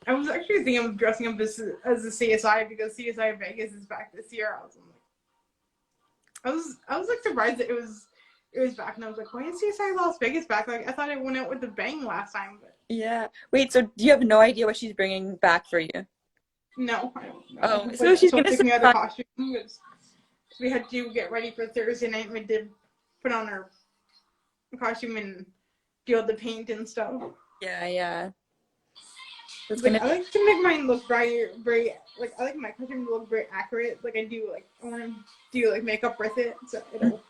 I was actually thinking of dressing up as a CSI because CSI Vegas is back this year. I was like surprised that it was back, and I was like, why is CSI Las Vegas back? Like I thought it went out with a bang last time, but Yeah. Wait, so do you have no idea what she's bringing back for you? no, I don't know. Oh, But so she's so gonna picking out the costume because we had to get ready for Thursday night. We did put on our costume and do all the paint and stuff. Yeah, yeah. It's Like, gonna I like to make mine look very, very, like, I like my costume to look very accurate. Like, I want to do, like, makeup with it, so it'll.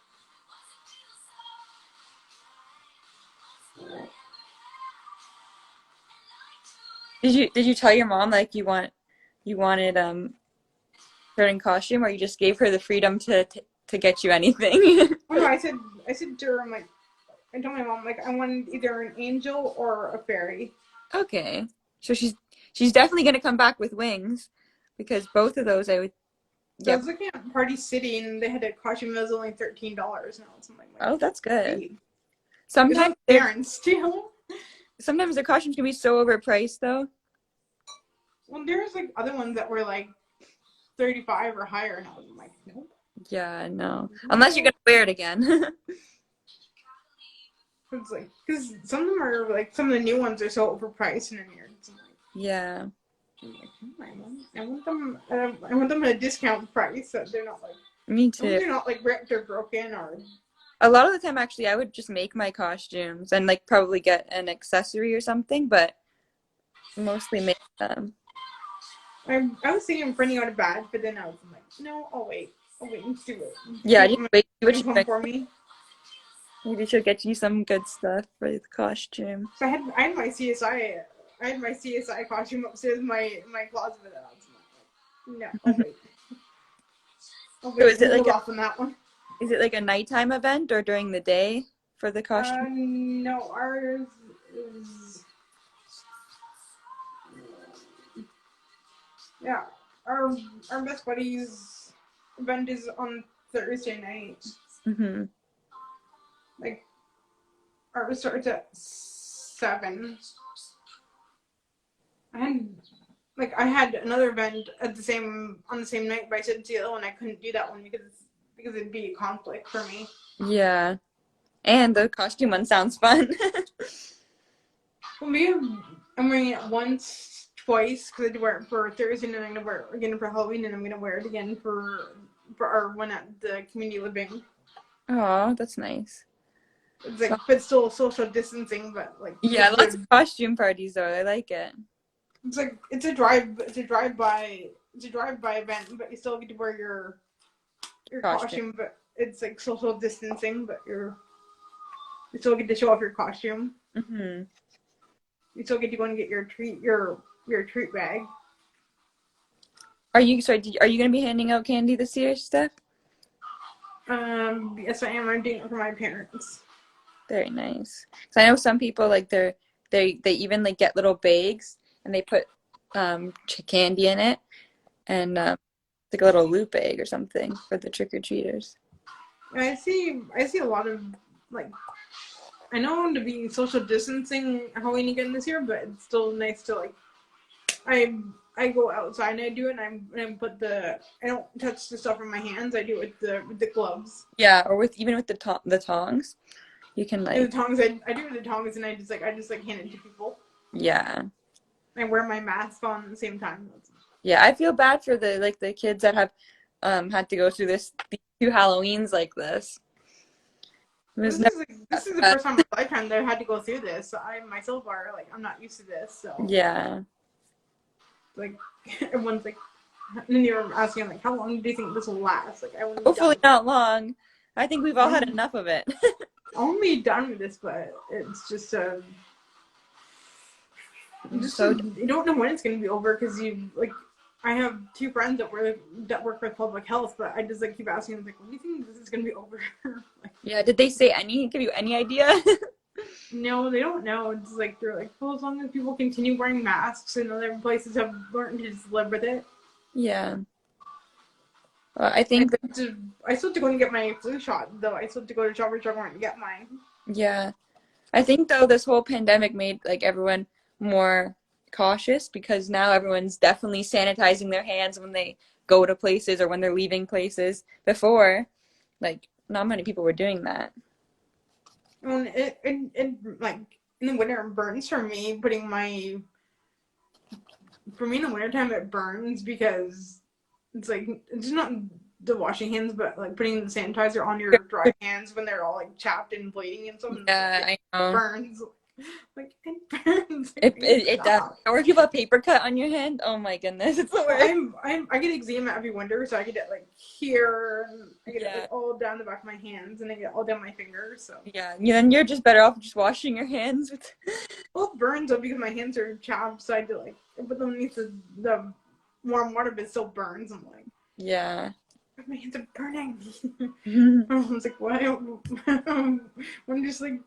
Did you tell your mom like you wanted certain costume, or you just gave her the freedom to get you anything? Oh, no, I said to her, I'm like, I told my mom, like, I wanted either an angel or a fairy. Okay. So she's definitely gonna come back with wings, because both of those I would. So I Yeah. was looking at Party City, and they had a costume that was only $13 now. Something like, Oh, that's good. hey. Sometimes parents too. Sometimes the costumes can be so overpriced though. Well, there's like other ones that were like 35 or higher, and I was like, nope. Yeah, no. Unless you're gonna wear it again. It's like, because some of them are like, some of the new ones are so overpriced, and then you're like, Yeah. I want them at a discount price, so they're not like. Me too. They're not like ripped or broken or. A lot of the time, actually, I would just make my costumes and like probably get an accessory or something, but mostly make them. I was thinking of printing out a badge, but then I was like, no, I'll wait and do it. Yeah, just wait. See what you you come bring. for me. Maybe she'll get you some good stuff for the costume. So I had my CSI costume upstairs in my closet. But that's not, no, I'll So wait to hold off on that one. is it like a nighttime event or during the day for the costume? No, ours is yeah. Our best buddies event is on Thursday night. Mm-hmm. Like ours starts at 7. I had another event at on the same night, but I said to the other one I couldn't do that one because it'd be a conflict for me. Yeah. And the costume one sounds fun. Well, maybe I'm wearing it once, twice because I did wear it for Thursday, and then I'm gonna wear it again for Halloween, and I'm gonna wear it again for our one at the community living. Oh, that's nice. It's like, but still social distancing, but like Yeah, lots of costume parties though. I like it. It's like it's a drive by event, but you still get to wear your costume, but it's like social distancing, but you still get to show off your costume. Mm-hmm. You still get to go and get your treat bag. Are you gonna be handing out candy this year, Steph? Yes, I am. I'm doing it for my parents. Very nice. So I know some people like they even like get little bags and they put candy in it and like a little loot bag or something for the trick-or-treaters. I see a lot of like I know to be social distancing Halloween again this year, but it's still nice to like I go outside and I do it, and I don't touch the stuff in my hands. I do it with the gloves. Yeah, or even with the tongs, you can like. And the tongs, I do it with the tongs, and I just hand it to people. Yeah. I wear my mask on at the same time. Yeah, I feel bad for the kids that have had to go through these 2 Halloweens like this. This is the first time in my lifetime that I had to go through this. So I myself are like I'm not used to this. So yeah, like everyone's like, and then you're asking like, how long do you think this will last? Like I want hopefully not long. I think we've all had enough of it. I'm only done with this, but it's just you don't know when it's going to be over because I have 2 friends that work with public health, but I just like keep asking them like, when do you think this is going to be over? Like, yeah, did they give you any idea? no, they don't know. It's like they're like, well, as long as people continue wearing masks and other places have learned to just live with it. Yeah. I think I still have to go and get my flu shot though. I still have to go to Shoppers Drug Mart and get mine. Yeah. I think though this whole pandemic made like everyone more cautious because now everyone's definitely sanitizing their hands when they go to places or when they're leaving places. Before, like not many people were doing that. And it like in the winter it burns for me in the wintertime it burns because it's like it's not the washing hands, but like putting the sanitizer on your dry hands when they're all like chapped and bleeding and stuff. Yeah, I know. Burns. Like it burns. It does. Or if you have a paper cut on your hand, oh my goodness, it's the worst. I get eczema every winter, so I get it like here, and I get it like all down the back of my hands, and I get it all down my fingers. So then you're just better off just washing your hands with. Well, it burns though because my hands are chapped, so I had to like put them underneath the warm water, but it still burns. I'm like, yeah. My hands are burning. I was like, why? When just like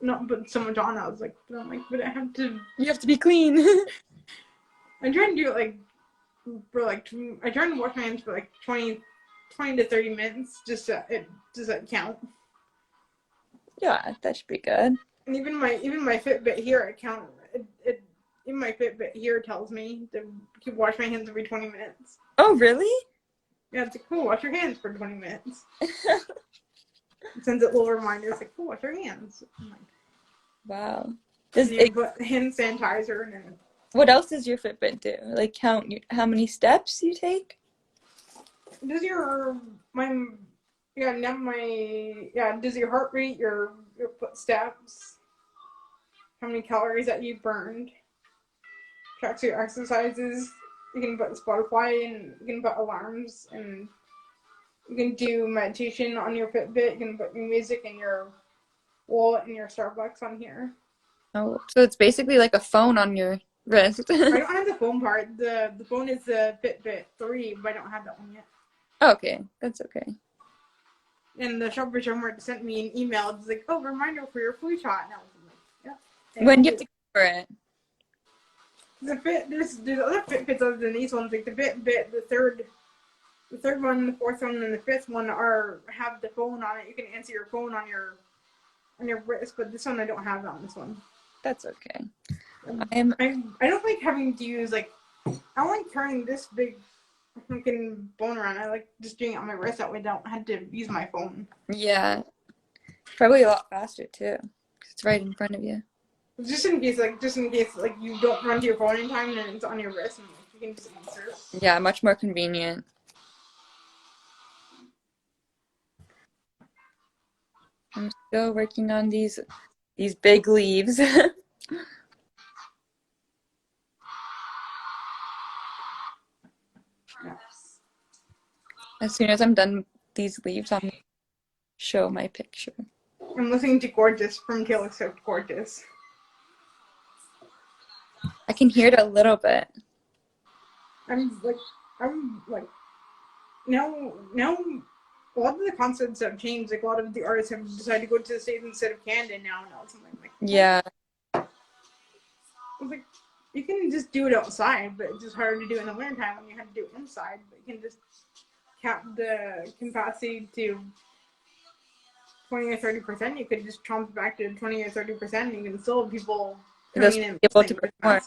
not put so much on. I was like, but I have to. You have to be clean. I'm trying to do it like for like I try to wash my hands for like 20 to 30 minutes just to does that count? Yeah, that should be good. And even my Fitbit here even my Fitbit here tells me to keep wash my hands every 20 minutes. Oh really? Yeah, it's like, cool, wash your hands for 20 minutes. It sends it little reminders like, cool, wash your hands. I'm like, wow. Does it put hand sanitizer and then what else does your Fitbit do? Like count how many steps you take? Does your does your heart rate, your footsteps, how many calories that you burned, tracks your exercises. You can put Spotify and you can put alarms and You can do meditation on your Fitbit. You can put your music and your wallet and your Starbucks on here. Oh, so it's basically like a phone on your wrist. I don't have the phone part. The phone is the Fitbit 3, but I don't have that one yet. Okay, that's okay. And the Shoppers Drug sent me an email. It's like, oh, reminder for your flu shot. And I was like, yeah. When do you have to go for it? There's other Fitbits other than these ones. Like the Fitbit, the third one, the fourth one, and the fifth one have the phone on it. You can answer your phone on your wrist, but this one I don't have on this one. That's okay. I don't like having to use like I don't like carrying this big fucking phone around. I like just doing it on my wrist. That way I don't have to use my phone. Yeah, probably a lot faster too, 'cause it's right in front of you. Just in case like you don't run to your phone in time, and then it's on your wrist, and like, you can just answer. Yeah, much more convenient. I'm still working on these big leaves. As soon as I'm done these leaves, I'm gonna show my picture. I'm listening to Gorgeous from Taylor Swift. Gorgeous. I can hear it a little bit. I'm like now a lot of the concepts have changed. Like a lot of the artists have decided to go to the States instead of Canada now. And something like Yeah. It's like you can just do it outside, but it's just harder to do it in the wintertime when you have to do it inside. But you can just cap the capacity to 20 or 30%. You could just chomp it back to 20 or 30%. You can still have people coming in able to perform.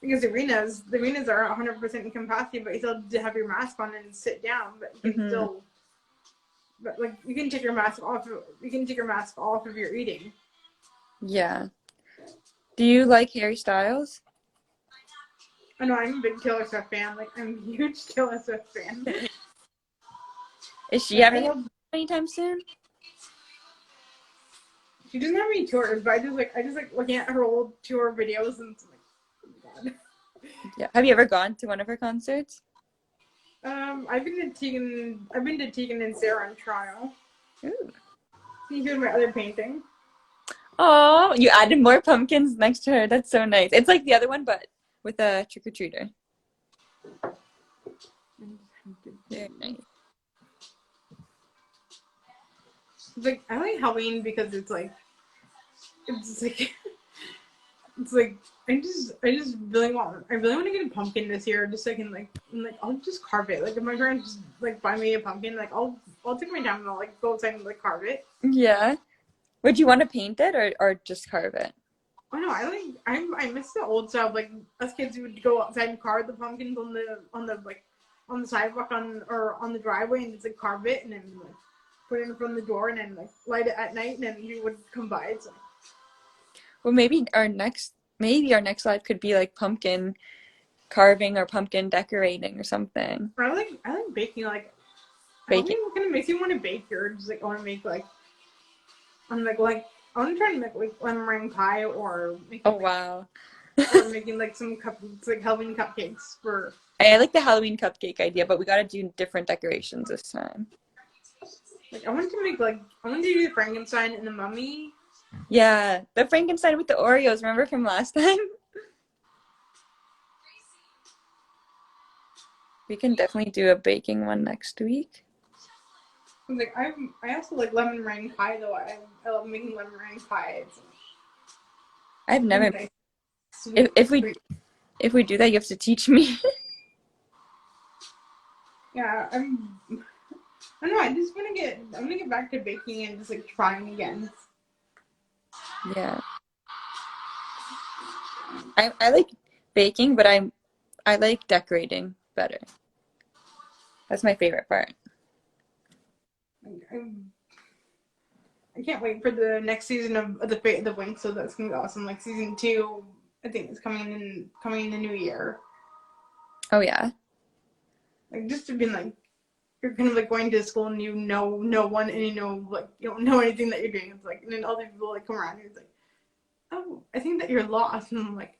Because the arenas are 100% in capacity, but you still have to have your mask on and sit down. But you can still, but like you can take your mask off. You can take your mask off if you're eating. Yeah. Do you like Harry Styles? I know I'm a big Taylor Swift fan. Like I'm a huge Taylor Swift fan. Is she having anytime soon? She doesn't have any tours, but I just like looking at her old tour videos and it's like, oh my god. Yeah. Have you ever gone to one of her concerts? I've been to Tegan and Sarah in Toronto. Ooh. Here's my other painting. Oh, you added more pumpkins next to her. That's so nice. It's like the other one, but with a trick-or-treater. Very nice. Like I like Halloween because it's like I just really want to get a pumpkin this year just so I can like I'll just carve it. Like if my parents just like buy me a pumpkin, like I'll take my time and I'll like go outside and like carve it. Yeah. Would you want to paint it or just carve it? Oh no, I miss the old stuff. Like us kids would go outside and carve the pumpkins on the sidewalk or on the driveway and just like carve it and then like put it in front of the door and then like light it at night and then you would come by. So. Well, maybe our next live could be like pumpkin carving or pumpkin decorating or something. I like baking. Like baking. What kind of makes you want to bake? Or just like I want to make like I want to try to make like lemon meringue pie or wow. Or making like some like Halloween cupcakes for. I like the Halloween cupcake idea, but we got to do different decorations this time. Like I want to do the Frankenstein and the mummy. Yeah, the Frankenstein with the Oreos. Remember from last time? We can definitely do a baking one next week. Like I also like lemon meringue pie though. I love making lemon meringue pies. I've never. If we do that, you have to teach me. Yeah, I don't know. I'm gonna get back to baking and just like trying again. Yeah. I like baking, but I like decorating better. That's my favorite part. I can't wait for the next season of the Fate of the Winx, so that's gonna be awesome. Like season 2, I think is coming in the new year. Oh yeah. Like just to be like you're kind of like going to school and you know no one and you know like you don't know anything that you're doing. It's like and then other people like come around and it's like, oh, I think that you're lost and I'm like,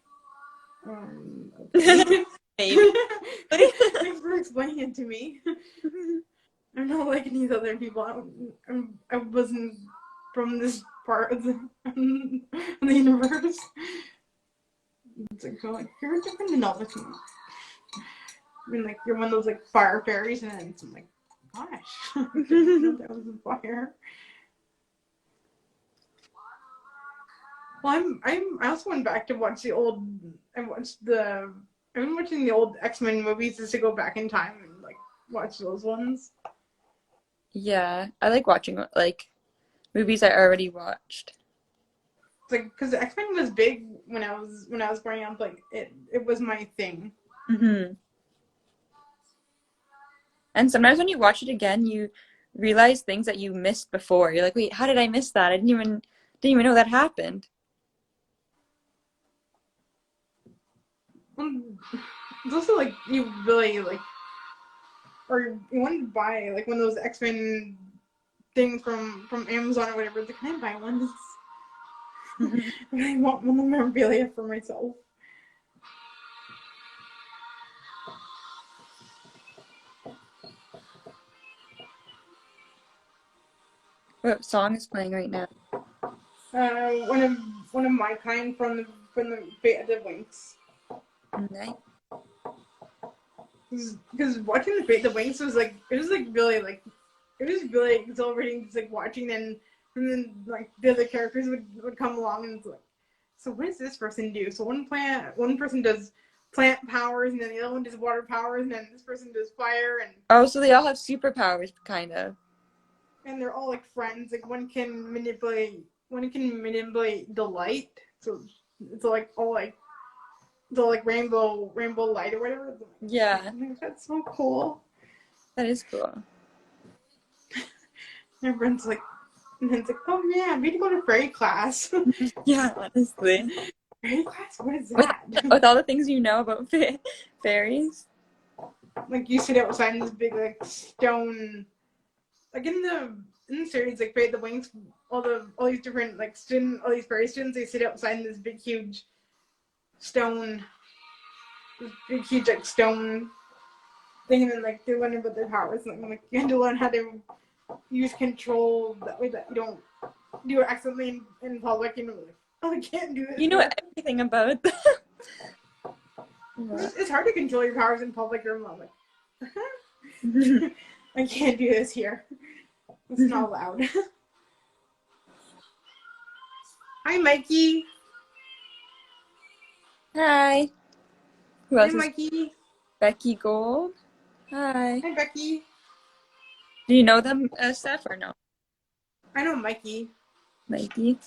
okay. Maybe. Thanks for explaining it to me. I'm not like these other people. I wasn't from this part of the universe. It's like, you're different than all the people. I mean, like, you're one of those, like, fire fairies, and then I'm like, gosh, I didn't know that was a fire. Well, I also went back to watch I've been watching the old X-Men movies just to go back in time and, like, watch those ones. Yeah, I like watching, like, movies I already watched. It's like, because X-Men was big when I was growing up, like, it was my thing. Mm-hmm. And sometimes when you watch it again, you realize things that you missed before. You're like, wait, how did I miss that? I didn't even know that happened. It's also like you really like, or you want to buy like one of those X-Men things from Amazon or whatever. It's like, can I buy one? I want one memorabilia for myself. What song is playing right now? One of my kind from the Fate of the Winx. Nice. Because watching the Fate of the Winx was like really exhilarating. Just like watching and then like the other characters would come along and it's like, so what does this person do? So one person does plant powers and then the other one does water powers and then this person does fire and Oh, so they all have superpowers, kind of. and they're all like friends. Like one can manipulate the light. So it's like all like the like rainbow light or whatever. Yeah, That's so cool. that is cool. Everyone's like, and then it's like, oh yeah, we need to go to fairy class. Yeah, honestly. Fairy class? What is With, that? with all the things you know about fairies. Like you sit outside in this big like stone, like in the series like Fate the Winx, all these different like all these fairy students, they sit outside in this big huge stone, this big huge like stone thing, and then like they learn about their powers. And like you have to learn how to use control that way that you don't do it accidentally in public. You know, like, oh, I can't do this. You know everything about them. It's hard to control your powers in public. You're like, I can't do this here. It's not allowed. Hi, Mikey. Hi. Who else Hi, is Mikey. Becky Gold? Hi. Hi, Becky. Do you know them, Steph, or no? I know Mikey. Mikey.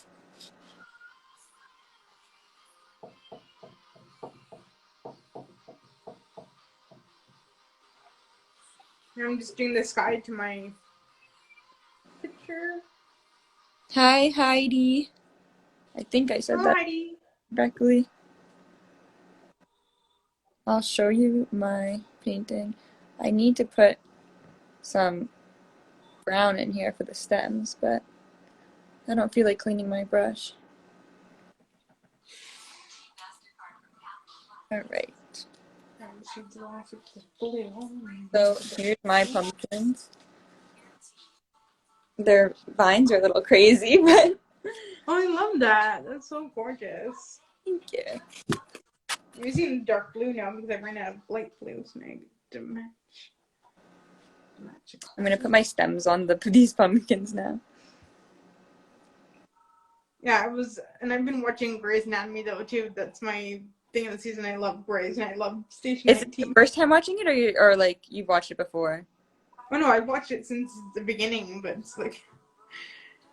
I'm just doing this guide to my picture. Hi, Heidi. I think I said Hello, that Heidi. correctly. I'll show you my painting. I need to put some brown in here for the stems, but I don't feel like cleaning my brush. All right. So here's my pumpkins. Their vines are a little crazy, but Oh, I love that. That's so gorgeous. thank you. I'm using dark blue now because I ran out of light blue, so I need to match. I'm gonna put my stems on these pumpkins now. Yeah, I've been watching Grey's Anatomy though too. That's my thing of the season. I love Grey's and I love Station Is it 19. the first time watching it, or like you've watched it before? Oh no, I've watched it since the beginning, but it's like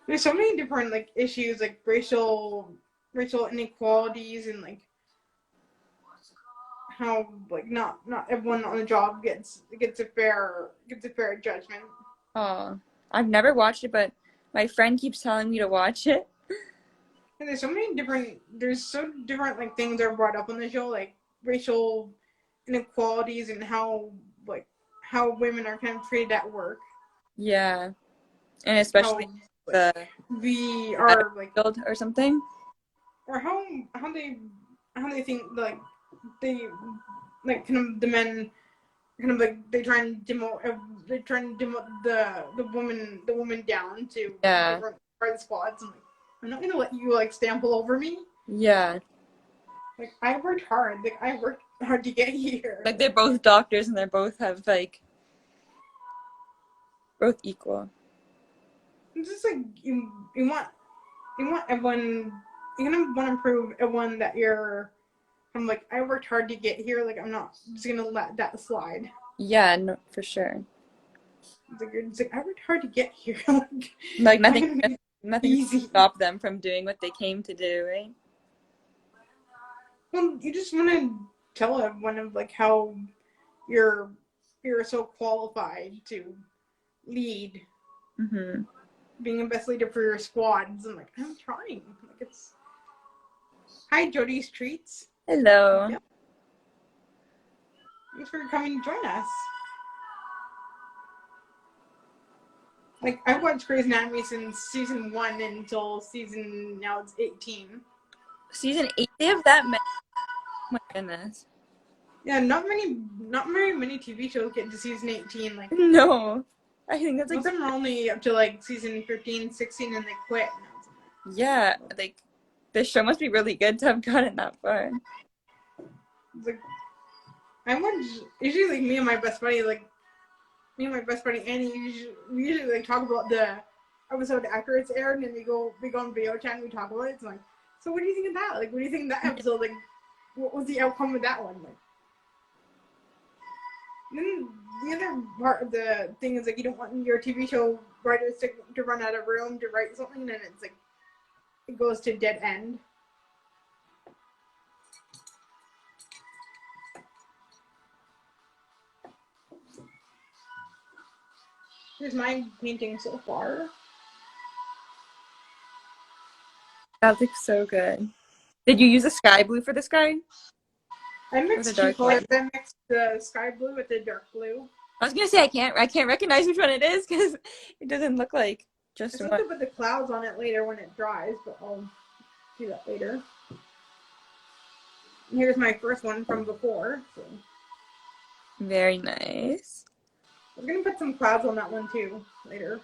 there's so many different like issues, like racial inequalities, and like how like not everyone on the job gets a fair judgment. Oh, I've never watched it, but my friend keeps telling me to watch it. And there's so different like things are brought up on the show, like racial inequalities and how women are kind of treated at work. Yeah, and especially How the we are like, field or something. or how they think like they like kind of the men kind of like they try and demote the woman down to Yeah. run the squads. I'm not gonna let you like stample over me. Yeah. Like I worked hard. Like I worked hard to get here. Like they're both doctors and they both have like both equal. It's just like you want everyone, you kind of want to prove everyone that I'm like, I worked hard to get here. Like I'm not just gonna let that slide. Yeah, no, for sure. It's like I worked hard to get here. Like nothing nothing easy. stop them from doing what they came to do, right? Well, you just want to tell everyone of like how you're so qualified to lead, Mm-hmm. being a best leader for your squads. I'm like, I'm trying. Like it's. Hi, Jody's Treats. Hello. Yep. Thanks for coming to join us. Like I've watched Grey's Anatomy since season 1 until now it's 18. Season 8, they have that many. Oh my goodness. Yeah, not very many TV shows get to season 18. Like No. I think that's like most of them are only up to like season 15, 16, and they quit. yeah, like this show must be really good to have gotten that far. It's like I watch usually like me and my best buddy Annie we usually like talk about the episode after it's aired, and we go on video chat and we talk about it. It's like, so what do you think of that? Like, what do you think of that episode? Like, what was the outcome of that one? Like, and then the other part of the thing is like you don't want your TV show writers to run out of room to write something, and then it's like it goes to dead end. Here's my painting so far. That looks so good. Did you use a sky blue for this guy? I mixed two colors. I mixed the sky blue with the dark blue. I was gonna say I can't recognize which one it is because it doesn't look like just one. I have to put the clouds on it later when it dries, but I'll do that later. And here's my first one from before. So. Very nice. I'm gonna put some clouds on that one too later.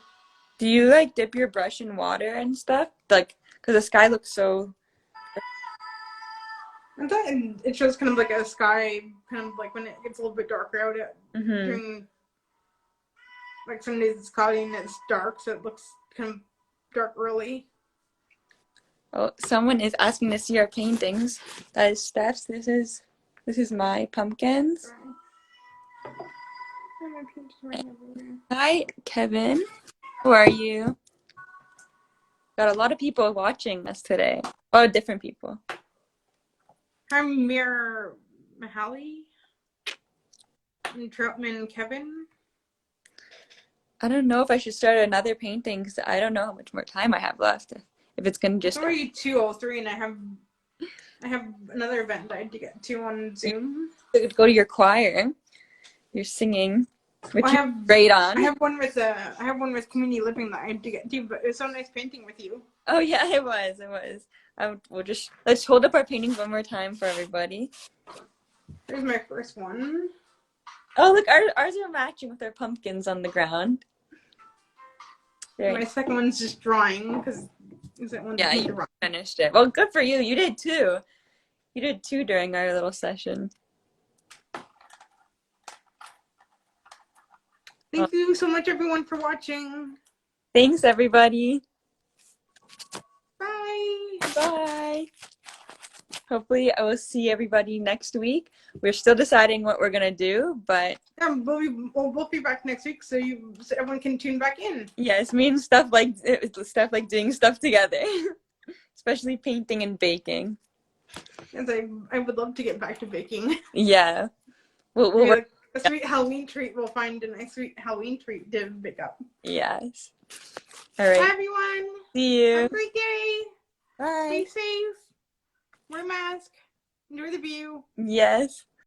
Do you like dip your brush in water and stuff? Like, because the sky looks so. I thought it shows kind of like a sky, kind of like when it gets a little bit darker out during, like some days it's cloudy and it's dark, so it looks kind of dark early. Oh, someone is asking to see our paintings. That is Steph's. This is my pumpkins. Hi, Kevin. How are you? Got a lot of people watching us today. A lot of different people. I'm Mir Mahali and Troutman Kevin. I don't know if I should start another painting because I don't know how much more time I have left. If it's gonna just. It's already 2:03, and I have another event I had to get to on Zoom. Go to your choir. You're singing, which I have great on. I have one with community living that I had to get to, but it was so nice painting with you. Oh yeah, it was. We'll just let's hold up our paintings one more time for everybody. Here's my first one. Oh look, ours are matching with our pumpkins on the ground. My second one's just drawing because yeah, you finished it. Well, good for you. You did too. You did too during our little session. Thank you so much, everyone, for watching. Thanks, everybody. Bye. Bye. Hopefully, I will see everybody next week. We're still deciding what we're gonna do, but we'll both be back next week, so everyone can tune back in. Yes, me and stuff like doing stuff together, especially painting and baking. Yes, I would love to get back to baking. Yeah, we'll work. A sweet Halloween treat. We'll find a nice sweet Halloween treat to pick up. Yes. All right. Bye, everyone. See you. Have a great day. Bye. Stay safe. Wear a mask. Enjoy the view. Yes.